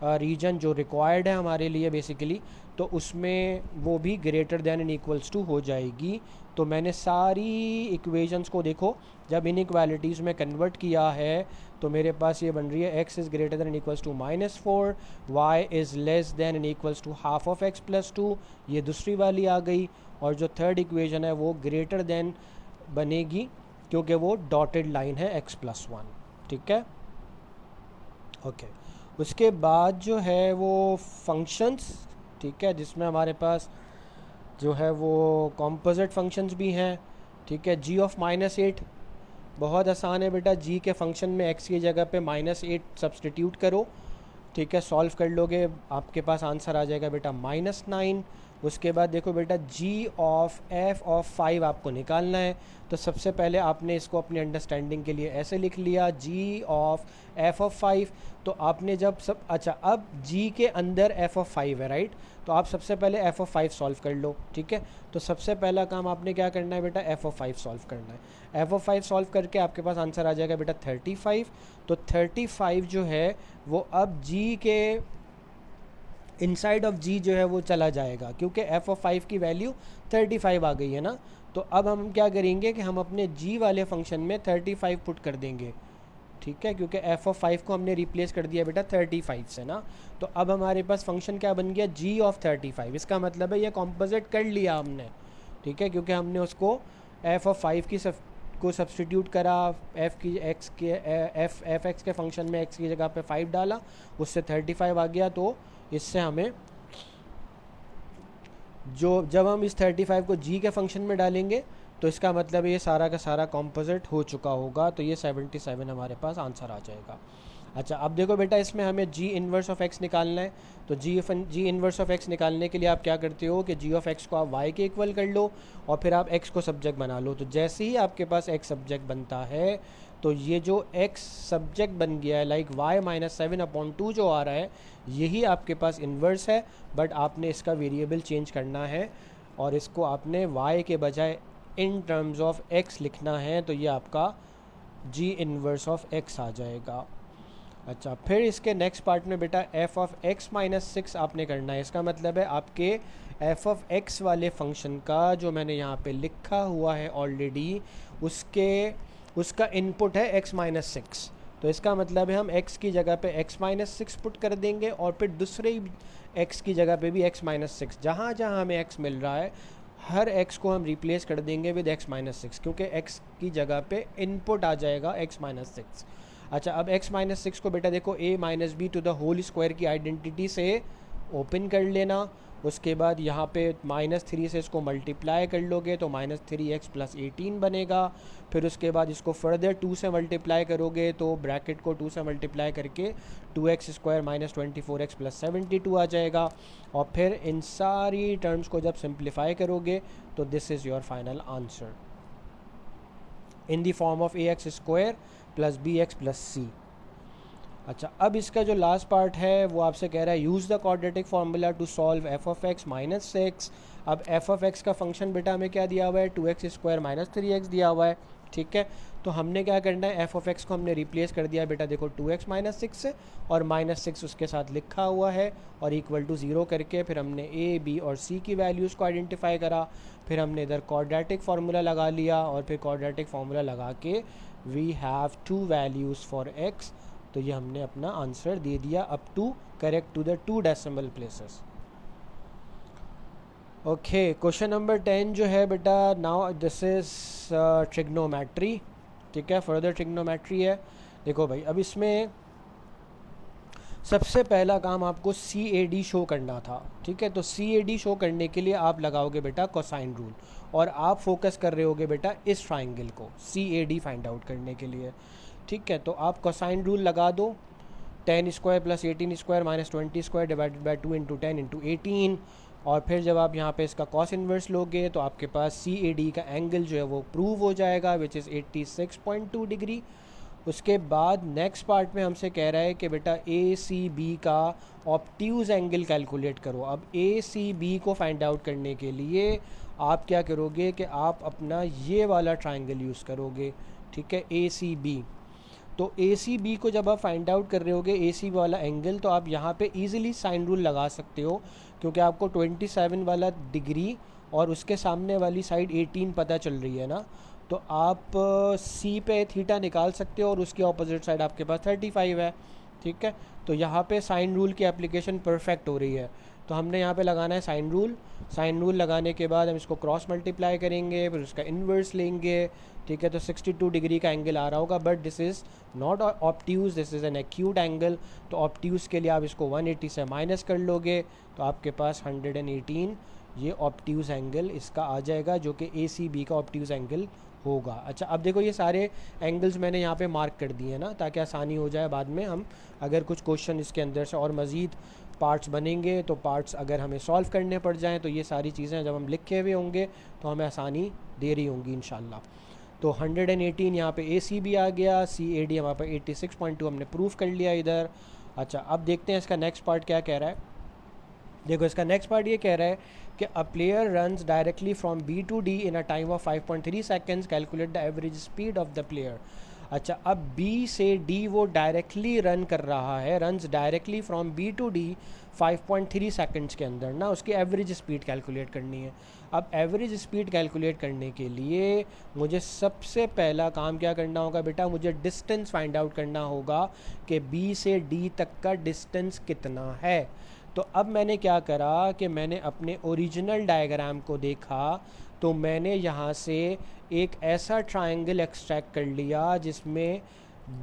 रीजन जो रिक्वायर्ड है हमारे लिए बेसिकली, तो उसमें वो भी greater than in equals to हो जाएगी। तो मैंने सारी इक्वेशंस को देखो जब इनइक्वालिटीज़ में कन्वर्ट किया है तो मेरे पास ये बन रही है x is greater than equals to -4, y is less than in equals to half of x plus 2, ये दूसरी वाली आ गई, और जो थर्ड इक्वेशन है वो ग्रेटर देन बनेगी क्योंकि वो डॉटेड लाइन है x प्लस 1। ठीक है, ओके। उसके बाद जो है वो फंक्शंस, ठीक है, जिसमें हमारे पास जो है वो कॉम्पोजिट फंक्शंस भी हैं। ठीक है, g ऑफ -8 बहुत आसान है बेटा, g के फंक्शन में x की जगह पे -8 सब्सटीट्यूट करो, ठीक है, सॉल्व कर लोगे आपके पास आंसर आ जाएगा बेटा -9। उसके बाद देखो बेटा g ऑफ f ऑफ 5 आपको निकालना है, तो सबसे पहले आपने इसको अपनी अंडरस्टैंडिंग के लिए ऐसे लिख लिया g ऑफ f ऑफ 5, तो आपने जब सब अच्छा अब g के अंदर f ऑफ 5 है राइट, तो आप सबसे पहले f ऑफ 5 सॉल्व कर लो। ठीक है, तो सबसे पहला काम आपने क्या करना है बेटा, f ऑफ 5 सॉल्व करना है। f ऑफ 5 सॉल्व करके आपके पास आंसर आ जाएगा बेटा 35, तो 35 जो है वो अब g के इनसाइड ऑफ g जो है वो चला जाएगा, क्योंकि f ऑफ 5 की वैल्यू 35 आ गई है ना। तो अब हम क्या करेंगे कि हम अपने g वाले फंक्शन में 35 पुट कर देंगे, ठीक है, क्योंकि f ऑफ 5 को हमने रिप्लेस कर दिया बेटा 35 से ना। तो अब हमारे पास फंक्शन क्या बन गया, g ऑफ 35, इसका मतलब है ये कॉम्पोजिट कर लिया हमने, ठीक है, क्योंकि हमने उसको f ऑफ 5 की को सब्सटीट्यूट करा, f x के फंक्शन में x की जगह पे 5 डाला, उससे 35 आ गया। तो इससे हमें जब हम इस 35 को g के फंक्शन में डालेंगे तो इसका मतलब ये सारा का सारा कॉम्पोजिट हो चुका होगा, तो ये 77 हमारे पास आंसर आ जाएगा। अच्छा अब देखो बेटा इसमें हमें g इन्वर्स ऑफ x निकालना है, तो g इन्वर्स ऑफ x निकालने के लिए आप क्या करते हो कि g ऑफ x को आप y के इक्वल कर लो और फिर आप x को सब्जेक्ट बना लो। तो जैसे ही आपके पास x सब्जेक्ट बनता है तो ये जो x सब्जेक्ट बन गया है लाइक y - 7/2 जो आ रहा है, यही आपके पास इन्वर्स है, बट आपने इसका वेरिएबल चेंज करना है और इसको आपने y के बजाय इन टर्म्स ऑफ x लिखना है, तो ये आपका g इन्वर्स ऑफ x आ जाएगा। अच्छा फिर इसके नेक्स्ट पार्ट में बेटा f ऑफ x - 6 आपने करना है, इसका मतलब है आपके f ऑफ x वाले फंक्शन का जो मैंने यहाँ पे लिखा हुआ है ऑलरेडी उसका इनपुट है x - 6, तो इसका मतलब है हम x की जगह पे x - 6 पुट कर देंगे और फिर दूसरे x की जगह पे भी x - 6, जहाँ जहाँ हमें x मिल रहा है हर x को हम रिप्लेस कर देंगे विद x - 6, क्योंकि x की जगह पे इनपुट आ जाएगा x - 6। अच्छा अब x - 6 को बेटा देखो a - b to the whole square की आइडेंटिटी से ओपन कर लेना, उसके बाद यहाँ पे -3 से इसको मल्टीप्लाई कर लोगे तो -3x + 18 बनेगा, फिर उसके बाद इसको फर्दर 2 से मल्टीप्लाई करोगे तो ब्रैकेट को 2 से मल्टीप्लाई करके 2x² - 24x + 72 आ जाएगा, और फिर इन सारी टर्म्स को जब सिंप्लीफाई करोगे तो this is your final answer in the form of ax² + bx + c। अच्छा अब इसका जो लास्ट पार्ट है वो आपसे कह रहा है use the quadratic formula to solve f of x - 6। अब f ऑफ x का फंक्शन बेटा हमें क्या दिया हुआ है, 2x² - 3x दिया हुआ है, ठीक है, तो हमने क्या करना है, f ऑफ x को हमने रिप्लेस कर दिया बेटा देखो 2x - 6 से, और -6 उसके साथ लिखा हुआ है और इक्वल टू 0 करके फिर हमने a, b और c की वैल्यूज़ को आइडेंटिफाई करा, फिर हमने इधर क्वाड्रेटिक फार्मूला लगा लिया और फिर क्वाड्रेटिक फार्मूला लगा के we have 2 values for x, तो ये हमने अपना आंसर दे दिया up to correct to the 2 decimal places. Okay question number 10 जो है बेटा नाउ दिस इज ट्रिग्नोमेट्री, ठीक है, फर्दर ट्रिग्नोमेट्री है। देखो भाई अब इसमें सबसे पहला काम आपको सी ए डी शो करना था, ठीक है। तो सी ए डी शो करने के लिए आप लगाओगे बेटा कोसाइन रूल, और आप फोकस कर रहे होगे बेटा इस ट्राइंगल को सी ए डी फाइंड आउट करने के लिए, ठीक है। तो आप कोसाइन रूल लगा दो, 10 square plus 18 square minus 20 square divided by 2 into 10 into 18, और फिर जब आप यहाँ पे इसका कॉस इन्वर्स लोगे तो आपके पास सी ए डी का एंगल जो है वो प्रूव हो जाएगा, विच इज़ 86.2 डिग्री। उसके बाद नेक्स्ट पार्ट में हमसे कह रहा है कि बेटा ए सी बी का ऑब्ट्यूज़ एंगल कैलकुलेट करो। अब ए सी बी को फाइंड आउट करने के लिए आप क्या करोगे कि आप अपना ये वाला ट्राइंगल यूज़ करोगे, ठीक है, ए सी बी। तो ए सी बी को जब आप फाइंड आउट कर रहे होगे ए सी वाला एंगल, तो आप यहाँ पे इजीली साइन रूल लगा सकते हो, क्योंकि आपको 27 वाला डिग्री और उसके सामने वाली साइड 18 पता चल रही है ना, तो आप सी पे थीटा निकाल सकते हो और उसकी ऑपोजिट साइड आपके पास 35 है, ठीक है। तो यहाँ पे साइन रूल की एप्लीकेशन परफेक्ट हो रही है। तो हमने यहाँ पे लगाना है साइन रूल। साइन रूल लगाने के बाद हम इसको क्रॉस मल्टीप्लाई करेंगे, फिर उसका इन्वर्स लेंगे, ठीक है। तो 62 डिग्री का एंगल आ रहा होगा, but this is not obtuse, this is an acute angle. तो ऑब्ट्यूज़ के लिए आप इसको 180 से माइनस कर लोगे तो आपके पास 118 ये ऑब्ट्यूज़ एंगल इसका आ जाएगा, जो कि ए सी बी का ऑब्ट्यूज़ एंगल होगा। अच्छा, अब देखो ये सारे एंगल्स मैंने यहाँ पे मार्क कर दिए हैं ना, ताकि आसानी हो जाए बाद में हम अगर कुछ क्वेश्चन इसके अंदर से और मज़ीद पार्ट्स बनेंगे तो पार्ट्स अगर हमें सॉल्व करने पड़ जाएं तो ये सारी चीज़ें जब हम लिखे हुए होंगे तो हमें आसानी दे रही होंगी इंशाल्लाह। तो 118 यहाँ पे ए सी बी आ गया, सी ए डी यहाँ पे 86.2 हमने प्रूफ कर लिया इधर। अच्छा, अब देखते हैं इसका नेक्स्ट पार्ट क्या कह रहा है। देखो इसका नेक्स्ट पार्ट ये कह रहा है कि a player runs directly from B to D in a time of 5.3 seconds, calculate the average speed of the player. अच्छा, अब बी से डी वो डायरेक्टली रन कर रहा है, runs directly from B to D 5.3 seconds के अंदर ना, उसकी एवरेज स्पीड कैलकुलेट करनी है। अब एवरेज स्पीड कैलकुलेट करने के लिए मुझे सबसे पहला काम क्या करना होगा बेटा, मुझे डिस्टेंस फाइंड आउट करना होगा कि बी से डी तक का डिस्टेंस कितना है। तो अब मैंने क्या करा कि मैंने अपने ओरिजिनल डायग्राम को देखा, तो मैंने यहाँ से एक ऐसा ट्रायंगल एक्सट्रैक्ट कर लिया जिसमें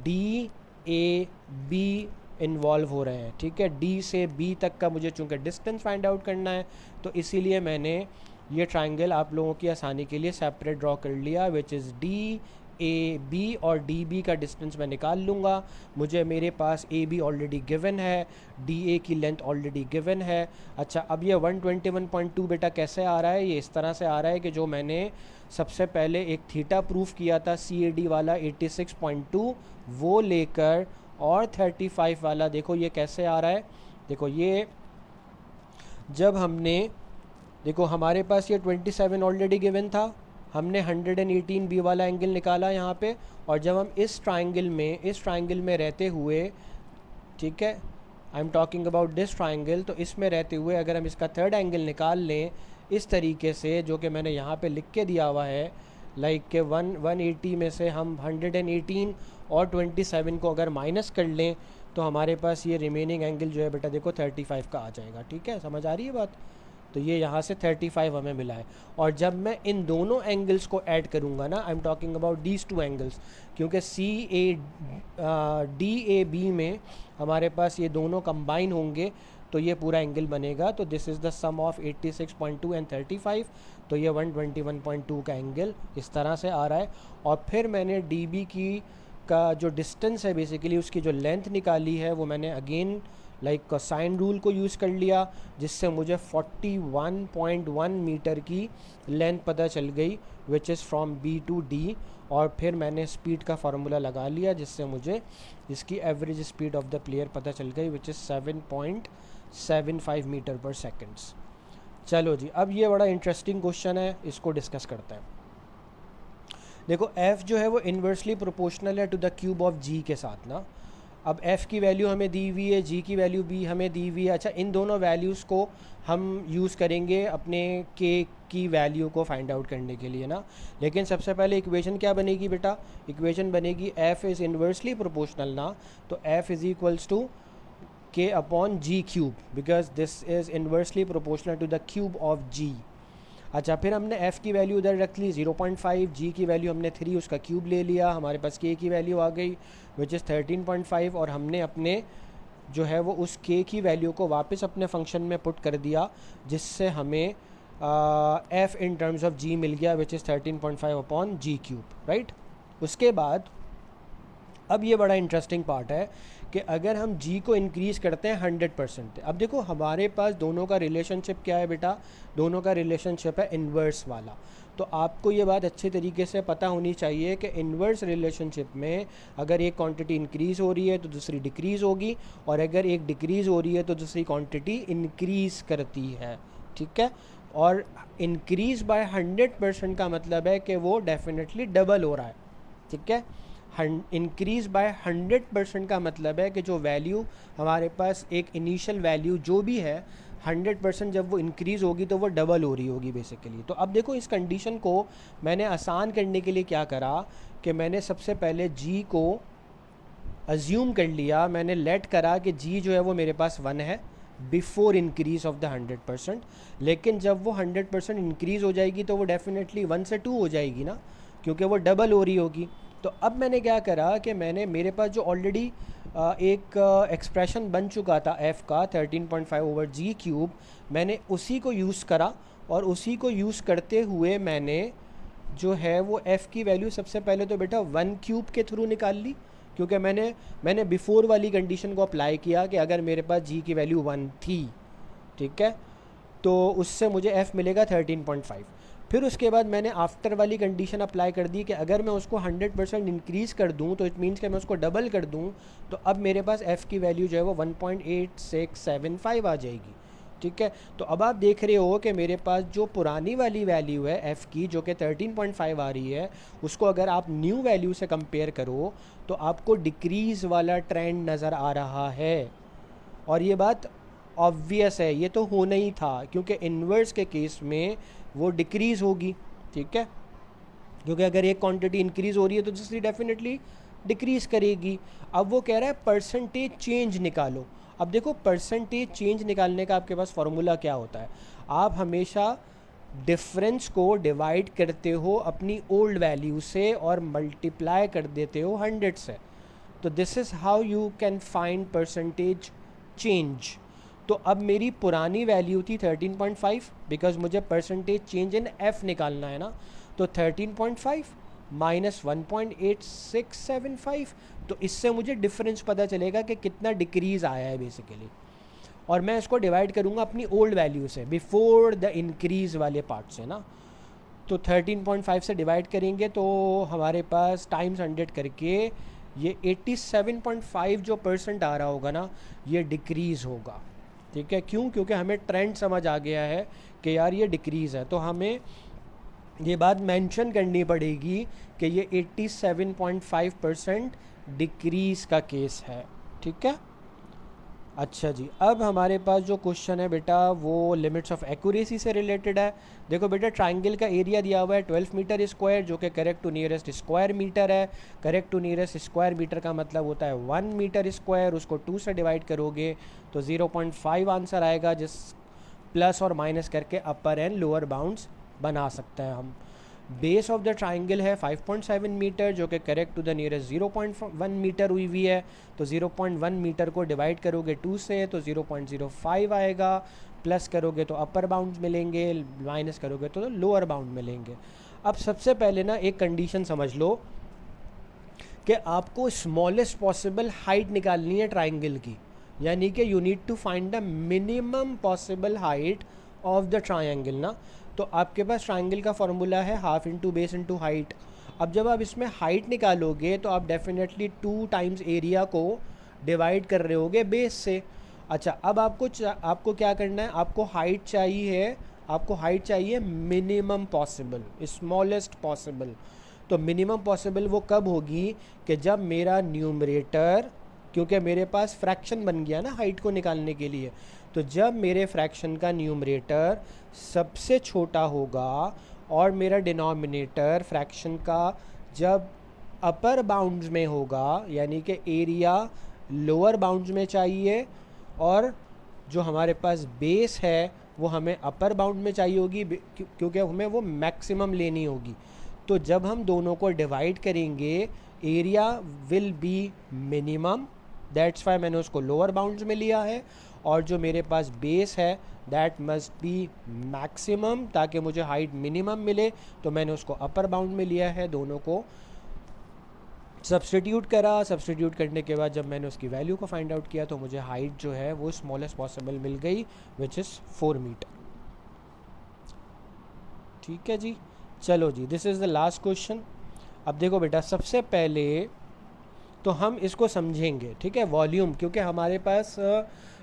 डी ए बी इन्वॉल्व हो रहे हैं, ठीक है। डी से बी तक का मुझे चूँकि डिस्टेंस फाइंड आउट करना है, तो इसीलिए मैंने ये ट्रायंगल आप लोगों की आसानी के लिए सेपरेट ड्रॉ कर लिया, which is D A B, और डी बी का डिस्टेंस मैं निकाल लूँगा। मुझे मेरे पास ए बी ऑलरेडी गिवन है, डी ए की लेंथ ऑलरेडी गिवन है। अच्छा, अब ये 121.2 बेटा कैसे आ रहा है, ये इस तरह से आ रहा है कि जो मैंने सबसे पहले एक थीटा प्रूफ किया था सी ए डी वाला 86.2 वो लेकर, और 35 वाला देखो ये कैसे आ रहा है। देखो ये जब हमने, देखो हमारे पास ये 27 ऑलरेडी गिवन था, हमने 118 बी वाला एंगल निकाला यहाँ पे, और जब हम इस ट्राइंगल में रहते हुए, ठीक है, I am talking about this triangle, तो इसमें रहते हुए अगर हम इसका थर्ड एंगल निकाल लें इस तरीके से, जो कि मैंने यहाँ पे लिख के दिया हुआ है, लाइक के 180 में से हम 118 और 27 को अगर माइनस कर लें तो हमारे पास ये रिमेनिंग एंगल जो है बेटा देखो 35 का आ जाएगा, ठीक है, समझ आ रही है बात। तो ये यहाँ से 35 हमें मिला है, और जब मैं इन दोनों एंगल्स को ऐड करूँगा ना, I am talking about these two angles, क्योंकि डी ए बी में हमारे पास ये दोनों कंबाइन होंगे तो ये पूरा एंगल बनेगा। तो this is the sum of 86.2 and 35, तो ये 121.2 का एंगल इस तरह से आ रहा है। और फिर मैंने डी बी की का जो डिस्टेंस है बेसिकली उसकी जो लेंथ निकाली है वो मैंने अगेन लाइक साइन रूल को यूज़ कर लिया, जिससे मुझे 41.1 मीटर की लेंथ पता चल गई, which is from B to D. और फिर मैंने स्पीड का फार्मूला लगा लिया जिससे मुझे इसकी average speed of the player पता चल गई, विच इज़ 7.75 मीटर पर सेकेंड्स। चलो जी, अब ये बड़ा इंटरेस्टिंग क्वेश्चन है, इसको डिस्कस करते हैं। देखो f जो है वो इन्वर्सली प्रोपोर्शनल है to the cube of g के साथ ना। अब f की वैल्यू हमें दी हुई है, g की वैल्यू भी हमें दी हुई है। अच्छा, इन दोनों वैल्यूज़ को हम यूज़ करेंगे अपने k की वैल्यू को फाइंड आउट करने के लिए ना। लेकिन सबसे पहले इक्वेशन क्या बनेगी बेटा, इक्वेशन बनेगी f इज़ इन्वर्सली प्रोपोर्शनल ना, तो f is equals to k upon g cube, because this is inversely proportional to the cube of g। अच्छा, फिर हमने f की वैल्यू उधर रख ली 0.5, g की वैल्यू हमने 3 उसका क्यूब ले लिया, हमारे पास k की वैल्यू आ गई विच इज़ 13.5, और हमने अपने जो है वो उस k की वैल्यू को वापस अपने फंक्शन में पुट कर दिया, जिससे हमें f in terms of g मिल गया, which is 13.5 upon G cube, right. उसके बाद अब ये बड़ा इंटरेस्टिंग पार्ट है कि अगर हम g को इंक्रीज़ करते हैं 100%, अब देखो हमारे पास दोनों का रिलेशनशिप क्या है बेटा, दोनों का रिलेशनशिप है इन्वर्स वाला। तो आपको ये बात अच्छे तरीके से पता होनी चाहिए कि इन्वर्स रिलेशनशिप में अगर एक क्वांटिटी इंक्रीज़ हो रही है तो दूसरी डिक्रीज़ होगी, और अगर एक डिक्रीज़ हो रही है तो दूसरी क्वांटिटी इंक्रीज़ करती है, ठीक है। और इंक्रीज़ बाय 100% का मतलब है कि वो डेफिनेटली डबल हो रहा है, ठीक है। इंक्रीज़ बाय 100% का मतलब है कि जो वैल्यू हमारे पास एक इनिशियल वैल्यू जो भी है 100% जब वो इंक्रीज़ होगी तो वो डबल हो रही होगी बेसिकली। तो अब देखो इस कंडीशन को मैंने आसान करने के लिए क्या करा कि मैंने सबसे पहले g को अज्यूम कर लिया, मैंने लेट करा कि g जो है वो मेरे पास 1 है बिफोर इंक्रीज़ ऑफ द 100%, लेकिन जब वो 100% इंक्रीज़ हो जाएगी तो वो डेफिनेटली 1 से 2 हो जाएगी ना, क्योंकि वो डबल हो रही होगी। तो अब मैंने क्या करा कि मेरे पास जो ऑलरेडी एक एक्सप्रेशन बन चुका था f का 13.5 ओवर जी क्यूब, मैंने उसी को यूज़ करा, और उसी को यूज़ करते हुए मैंने जो है वो f की वैल्यू सबसे पहले तो बेटा 1 क्यूब के थ्रू निकाल ली, क्योंकि मैंने बिफोर वाली कंडीशन को अप्लाई किया कि अगर मेरे पास g की वैल्यू 1 थी, ठीक है, तो उससे मुझे f मिलेगा 13.5। फिर उसके बाद मैंने आफ्टर वाली कंडीशन अप्लाई कर दी कि अगर मैं उसको 100% इंक्रीज़ कर दूं तो इट मीन्स कि मैं उसको डबल कर दूं, तो अब मेरे पास f की वैल्यू जो है वो 1.8675 आ जाएगी, ठीक है। तो अब आप देख रहे हो कि मेरे पास जो पुरानी वाली वैल्यू है f की जो कि 13.5 आ रही है, उसको अगर आप न्यू वैल्यू से कंपेयर करो तो आपको डिक्रीज़ वाला ट्रेंड नज़र आ रहा है। और ये बात ऑब्वियस है, ये तो होना ही था, क्योंकि इन्वर्स के केस में वो डिक्रीज़ होगी, ठीक है, क्योंकि अगर एक क्वांटिटी इंक्रीज़ हो रही है तो दूसरी डेफिनेटली डिक्रीज़ करेगी। अब वो कह रहा है परसेंटेज चेंज निकालो। अब देखो परसेंटेज चेंज निकालने का आपके पास फार्मूला क्या होता है, आप हमेशा डिफरेंस को डिवाइड करते हो अपनी ओल्ड वैल्यू से और मल्टीप्लाई कर देते हो 100 से। तो this is how you can find percentage change. तो अब मेरी पुरानी वैल्यू थी 13.5, बिकॉज मुझे परसेंटेज चेंज इन f निकालना है ना, तो 13.5 माइनस 1.8675, तो इससे मुझे डिफरेंस पता चलेगा कि कितना डिक्रीज़ आया है बेसिकली, और मैं इसको डिवाइड करूँगा अपनी ओल्ड वैल्यू से बिफोर द इंक्रीज़ वाले पार्ट से ना। तो 13.5 से डिवाइड करेंगे तो हमारे पास टाइम्स 100 करके ये 87.5 जो परसेंट आ रहा होगा ना, ये डिक्रीज़ होगा, ठीक है। क्यों? क्योंकि हमें ट्रेंड समझ आ गया है कि यार ये डिक्रीज़ है, तो हमें ये बात मेंशन करनी पड़ेगी कि ये 87.5% डिक्रीज़ का केस है, ठीक है। अच्छा जी, अब हमारे पास जो क्वेश्चन है बेटा वो लिमिट्स ऑफ एक्यूरेसी से रिलेटेड है। देखो बेटा ट्राइंगल का एरिया दिया हुआ है 12 मीटर स्क्वायर, जो कि correct to nearest square metre है। Correct to nearest square metre का मतलब होता है 1 मीटर स्क्वायर, उसको 2 से डिवाइड करोगे तो 0.5 आंसर आएगा, जिस प्लस और माइनस करके अपर एंड लोअर बाउंड्स बना सकते हैं हम। बेस ऑफ द ट्राइंगल है 5.7 मीटर, जो कि correct to the nearest 0.1 metre हुई है, तो 0.1 मीटर को डिवाइड करोगे 2 से तो 0.05 आएगा, प्लस करोगे तो अपर बाउंड मिलेंगे, माइनस करोगे तो लोअर बाउंड मिलेंगे। अब सबसे पहले ना एक कंडीशन समझ लो कि आपको स्मॉलेस्ट पॉसिबल हाइट निकालनी है ट्राइंगल की, यानी कि you need to find the minimum possible height of the triangle ना। तो आपके पास ट्राइंगल का फॉर्मूला है half into base into height. अब जब आप इसमें हाइट निकालोगे तो आप डेफिनेटली 2 टाइम्स एरिया को डिवाइड कर रहे होगे बेस से। अच्छा, अब आपको क्या करना है, आपको हाइट चाहिए मिनिमम पॉसिबल, स्मॉलेस्ट पॉसिबल। तो मिनिमम पॉसिबल वो कब होगी कि जब मेरा न्यूमरेटर, क्योंकि मेरे पास फ्रैक्शन बन गया ना हाइट को निकालने के लिए, तो जब मेरे फ्रैक्शन का न्यूमरेटर सबसे छोटा होगा और मेरा डिनोमिनेटर फ्रैक्शन का जब अपर बाउंड्स में होगा, यानी कि एरिया लोअर बाउंड्स में चाहिए और जो हमारे पास बेस है वो हमें अपर बाउंड में चाहिए होगी, क्योंकि हमें वो मैक्सिमम लेनी होगी। तो जब हम दोनों को डिवाइड करेंगे area will be minimum that's why मैंने उसको लोअर बाउंड्स में लिया है, और जो मेरे पास बेस है दैट मस्ट बी मैक्सिमम, ताकि मुझे हाइट मिनिमम मिले, तो मैंने उसको अपर बाउंड में लिया है। दोनों को सब्सटीट्यूट करा, सब्सटीट्यूट करने के बाद जब मैंने उसकी वैल्यू को फाइंड आउट किया तो मुझे हाइट जो है वो स्मॉलेस्ट पॉसिबल मिल गई, विच इज़ 4 मीटर। ठीक है जी, चलो जी, this is the last question. अब देखो बेटा, सबसे पहले तो हम इसको समझेंगे, ठीक है, वॉल्यूम, क्योंकि हमारे पास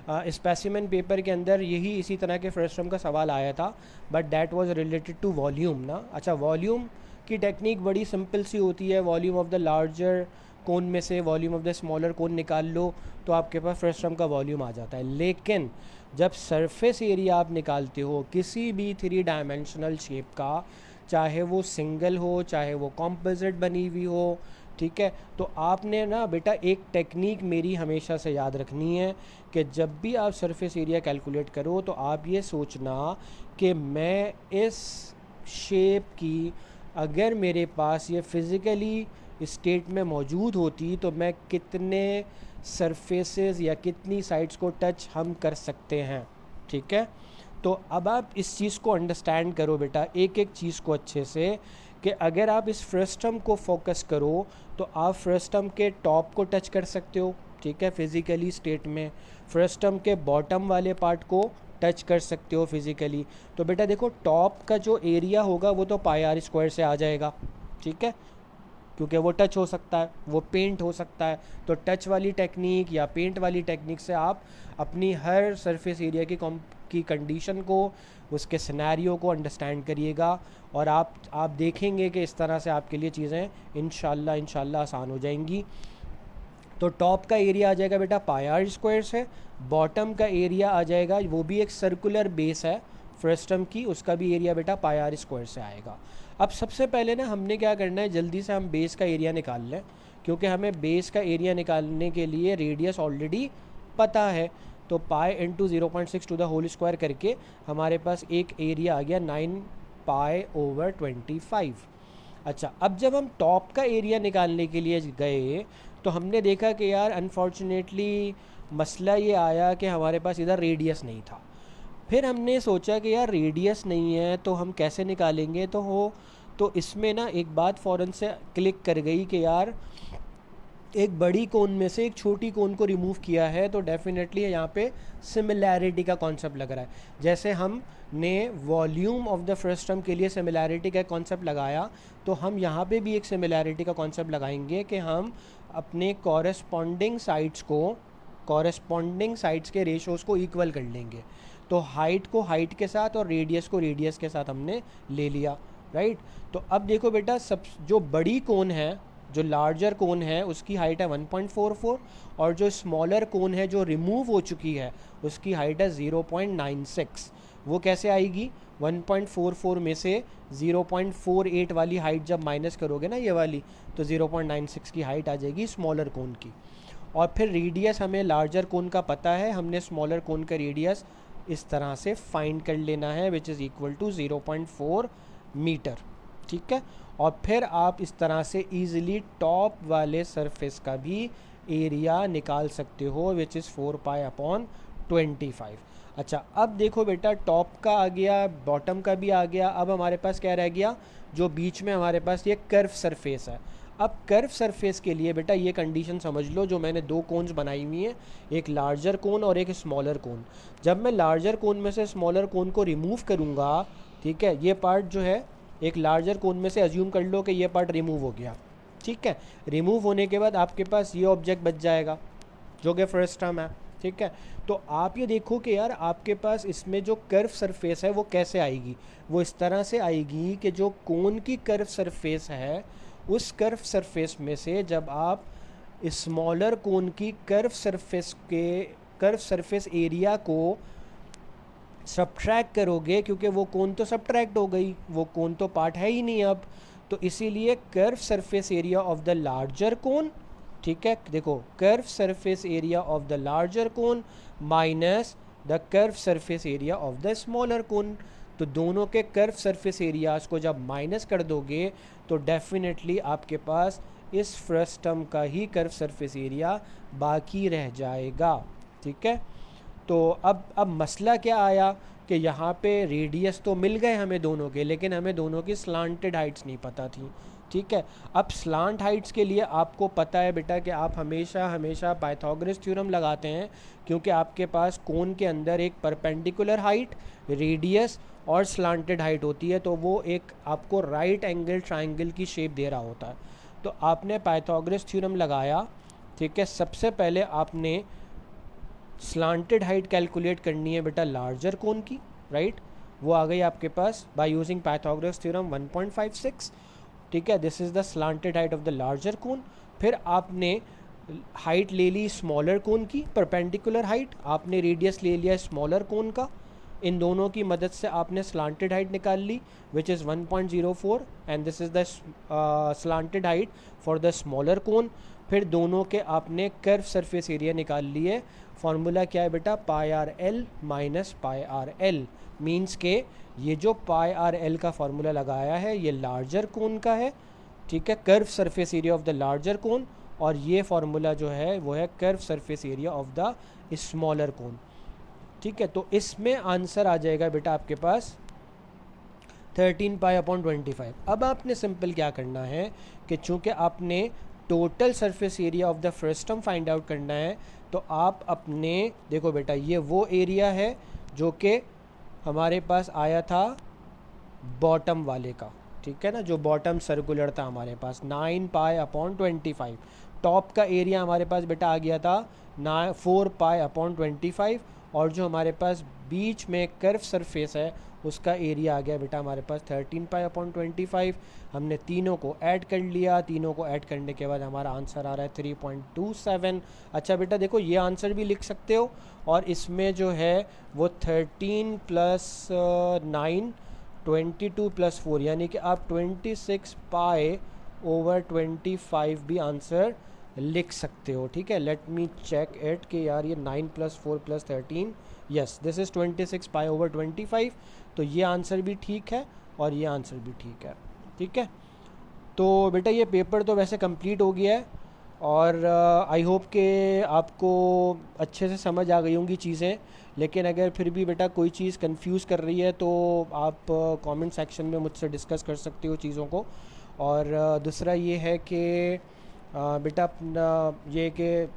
स्पेसिमेन पेपर के अंदर यही इसी तरह के फर्स्ट टर्म का सवाल आया था, but that was related to volume ना। अच्छा, वॉल्यूम की टेक्निक बड़ी सिंपल सी होती है, वॉल्यूम ऑफ द लार्जर कोन में से वॉल्यूम ऑफ द स्मॉलर कोन निकाल लो तो आपके पास फर्स्ट टर्म का वॉल्यूम आ जाता है। लेकिन जब सरफेस एरिया आप निकालते हो किसी भी 3 डायमेंशनल शेप का, चाहे वो सिंगल हो चाहे वो कॉम्पोजिट बनी हुई हो, ठीक है, तो आपने ना बेटा एक टेक्निक मेरी हमेशा से याद रखनी है कि जब भी आप सरफेस एरिया कैलकुलेट करो तो आप ये सोचना कि मैं इस शेप की, अगर मेरे पास ये फिज़िकली स्टेट में मौजूद होती तो मैं कितने सरफेसेस या कितनी साइड्स को टच हम कर सकते हैं। ठीक है, तो अब आप इस चीज़ को अंडरस्टैंड करो बेटा, एक एक चीज़ को अच्छे से, कि अगर आप इस फ्रस्टम को फोकस करो तो आप फ्रस्टम के टॉप को टच कर सकते हो, ठीक है, फिज़िकली स्टेट में, फ्रस्टम के बॉटम वाले पार्ट को टच कर सकते हो फिज़िकली। तो बेटा देखो, टॉप का जो एरिया होगा वो तो पाई आर स्क्वायर से आ जाएगा, ठीक है, क्योंकि वो टच हो सकता है, वो पेंट हो सकता है। तो टच वाली टेक्निक या पेंट वाली टेक्निक से आप अपनी हर सरफेस एरिया की कंडीशन को, उसके सिनेरियो को अंडरस्टैंड करिएगा, और आप देखेंगे कि इस तरह से आपके लिए चीज़ें इंशाल्लाह आसान हो जाएंगी। तो टॉप का एरिया आ जाएगा बेटा पाई आर स्क्वायर से, बॉटम का एरिया आ जाएगा, वो भी एक सर्कुलर बेस है फ्रस्टम की, उसका भी एरिया बेटा पाई आर स्क्वायर से आएगा। अब सबसे पहले ना हमने क्या करना है, जल्दी से हम बेस का एरिया निकाल लें, क्योंकि हमें बेस का एरिया निकालने के लिए रेडियस ऑलरेडी पता है। तो pi into 0.6 to the whole square करके हमारे पास एक एरिया आ गया 9 पाई ओवर 25। अच्छा, अब जब हम टॉप का एरिया निकालने के लिए गए तो हमने देखा कि यार अनफॉर्चुनेटली मसला ये आया कि हमारे पास इधर रेडियस नहीं था। फिर हमने सोचा कि यार रेडियस नहीं है तो हम कैसे निकालेंगे, तो इसमें ना एक बात फ़ौरन से क्लिक कर गई कि यार एक बड़ी कोन में से एक छोटी कोन को रिमूव किया है तो डेफिनेटली यहाँ पे सिमिलैरिटी का कॉन्सेप्ट लग रहा है। जैसे हमने वॉल्यूम ऑफ द फ्रस्टम के लिए सिमिलैरिटी का कॉन्सेप्ट लगाया, तो हम यहाँ पे भी एक सिमिलैरिटी का कॉन्सेप्ट लगाएंगे कि हम अपने कॉरेस्पॉन्डिंग साइड्स के रेशोज़ को इक्वल कर लेंगे। तो हाइट को हाइट के साथ और रेडियस को रेडियस के साथ हमने ले लिया, राइट। तो अब देखो बेटा, सब जो बड़ी कोन है, जो लार्जर कोन है, उसकी हाइट है 1.44, और जो स्मॉलर कोन है जो रिमूव हो चुकी है उसकी हाइट है 0.96। वो कैसे आएगी, 1.44 में से 0.48 वाली हाइट जब माइनस करोगे ना ये वाली, तो 0.96 की हाइट आ जाएगी स्मॉलर कोन की। और फिर रेडियस हमें लार्जर कोन का पता है, हमने स्मॉलर कोन का रेडियस इस तरह से फाइंड कर लेना है, which is equal to 0.4 metre, ठीक है। और फिर आप इस तरह से ईज़िली टॉप वाले सरफेस का भी एरिया निकाल सकते हो, विच इज़ 4 पाई अपॉन 25। अच्छा, अब देखो बेटा, टॉप का आ गया, बॉटम का भी आ गया, अब हमारे पास क्या रह गया, जो बीच में हमारे पास ये कर्व सरफेस है। अब कर्व सरफेस के लिए बेटा ये कंडीशन समझ लो, जो मैंने दो कोन्स बनाई हुई हैं, एक लार्जर कोन और एक स्मॉलर कोन। जब मैं लार्जर कोन में से स्मॉलर कोन को रिमूव करूँगा, ठीक है, ये पार्ट जो है एक लार्जर कोन में से अज्यूम कर लो कि ये पार्ट रिमूव हो गया, ठीक है। रिमूव होने के बाद आपके पास ये ऑब्जेक्ट बच जाएगा जो कि फर्स्ट टर्म है, ठीक है। तो आप ये देखो कि यार आपके पास इसमें जो कर्व सरफेस है वो कैसे आएगी, वो इस तरह से आएगी कि जो कोन की कर्व सरफेस है उस कर्व सरफेस में से जब आप स्मॉलर कोन की कर्व सरफेस एरिया को सब्ट्रैक्ट करोगे, क्योंकि वो कोन तो सब्ट्रैक्ट हो गई, वो कोन तो पार्ट है ही नहीं अब, तो इसीलिए curve surface area of the larger cone, ठीक है, देखो curve surface area of the larger cone minus the curve surface area of the smaller cone. तो दोनों के कर्व सरफेस एरियाज़ को जब माइनस कर दोगे तो डेफिनेटली आपके पास इस फ्रस्टम का ही कर्व सरफेस एरिया बाकी रह जाएगा। ठीक है, तो अब मसला क्या आया कि यहाँ पे रेडियस तो मिल गए हमें दोनों के, लेकिन हमें दोनों की स्लांटेड हाइट्स नहीं पता थी। ठीक है, अब स्लांट हाइट्स के लिए आपको पता है बेटा कि आप हमेशा हमेशा पाइथागोरस थ्योरम लगाते हैं, क्योंकि आपके पास कोन के अंदर एक परपेंडिकुलर हाइट, रेडियस और स्लांटेड हाइट होती है, तो वो एक आपको राइट एंगल ट्राइंगल की शेप दे रहा होता है। तो आपने पाइथागोरस थ्योरम लगाया। ठीक है, सबसे पहले आपने स्लांटेड हाइट कैलकुलेट करनी है बेटा लार्जर कोन की, राइट। वो आ गई आपके पास बाय यूजिंग पाइथागोरस थ्योरम 1.56। ठीक है, this is the slanted height of the larger cone. फिर आपने हाइट ले ली स्मॉलर कोन की, परपेंडिकुलर हाइट, आपने रेडियस ले लिया स्मॉलर कोन का। इन दोनों की मदद से आपने स्लांटेड हाइट निकाल ली which is 1.04 and this is the slanted height for the smaller cone. फिर दोनों के आपने कर्व सरफेस एरिया निकाल लिए। फार्मूला क्या है बेटा, pi R L minus pi R L, means के ये जो पाई आर एल का फार्मूला लगाया है ये लार्जर कोन का है। ठीक है, curve surface area of the larger cone, और ये फार्मूला जो है वो है curve surface area of the smaller cone. ठीक है, तो इसमें आंसर आ जाएगा बेटा आपके पास 13 पाई अपॉन 25। अब आपने सिंपल क्या करना है कि चूंकि आपने total surface area of the frustum find out करना है, तो आप अपने देखो बेटा ये वो एरिया है जो कि हमारे पास आया था बॉटम वाले का। ठीक है ना, जो बॉटम सर्कुलर था हमारे पास 9 पाई अपॉन 25। टॉप का एरिया हमारे पास बेटा आ गया था 4 पाई अपॉन 25, और जो हमारे पास बीच में कर्व सरफेस है उसका एरिया आ गया बेटा हमारे पास 13 पाई अपॉन 25। हमने तीनों को ऐड कर लिया, तीनों को ऐड करने के बाद हमारा आंसर आ रहा है 3.27। अच्छा बेटा देखो ये आंसर भी लिख सकते हो, और इसमें जो है वो 13 प्लस 9 22 प्लस 4, यानी कि आप 26 पाई ओवर 25 भी आंसर लिख सकते हो। ठीक है, लेट मी चेक इट कि यार ये 9 plus 4 plus 13, yes this is 26 pi over 25। तो ये आंसर भी ठीक है और ये आंसर भी ठीक है। ठीक है, तो बेटा ये पेपर तो वैसे कंप्लीट हो गया है, और आई होप कि आपको अच्छे से समझ आ गई होंगी चीज़ें। लेकिन अगर फिर भी बेटा कोई चीज़ कंफ्यूज कर रही है तो आप कमेंट सेक्शन में मुझसे डिस्कस कर सकते हो चीज़ों को। और दूसरा ये है कि बेटा अपना ये कि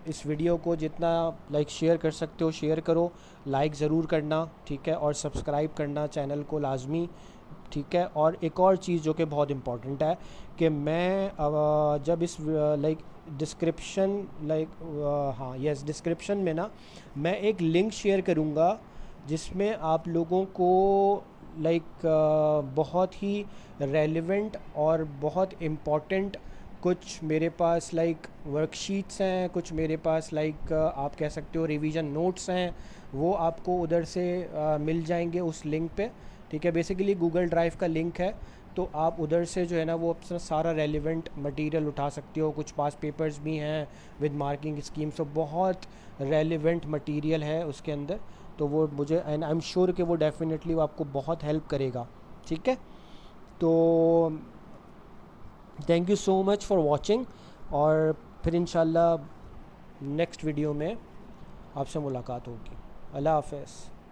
इस वीडियो को जितना लाइक शेयर कर सकते हो शेयर करो, लाइक ज़रूर करना। ठीक है, और सब्सक्राइब करना चैनल को लाजमी। ठीक है, और एक और चीज़ जो कि बहुत इम्पॉर्टेंट है कि मैं जब इस लाइक डिस्क्रिप्शन हाँ यस डिस्क्रिप्शन में ना मैं एक लिंक शेयर करूँगा जिसमें आप लोगों को लाइक बहुत ही रेलेवेंट और बहुत इम्पॉर्टेंट कुछ मेरे पास लाइक वर्कशीट्स हैं, कुछ मेरे पास लाइक आप कह सकते हो रिवीजन नोट्स हैं, वो आपको उधर से मिल जाएंगे उस लिंक पे। ठीक है, बेसिकली गूगल ड्राइव का लिंक है, तो आप उधर से जो है ना वो अपना सारा रेलिवेंट मटेरियल उठा सकते हो। कुछ पास पेपर्स भी हैं विद मार्किंग स्कीम, तो बहुत रेलिवेंट मटेरियल है उसके अंदर। तो वो मुझे एंड आई एम श्योर कि वो डेफिनेटली वो आपको बहुत हेल्प करेगा। ठीक है, तो thank you so much for watching, और फिर इंशाल्लाह नेक्स्ट वीडियो में आपसे मुलाकात होगी। अल्लाह हाफ़िज़।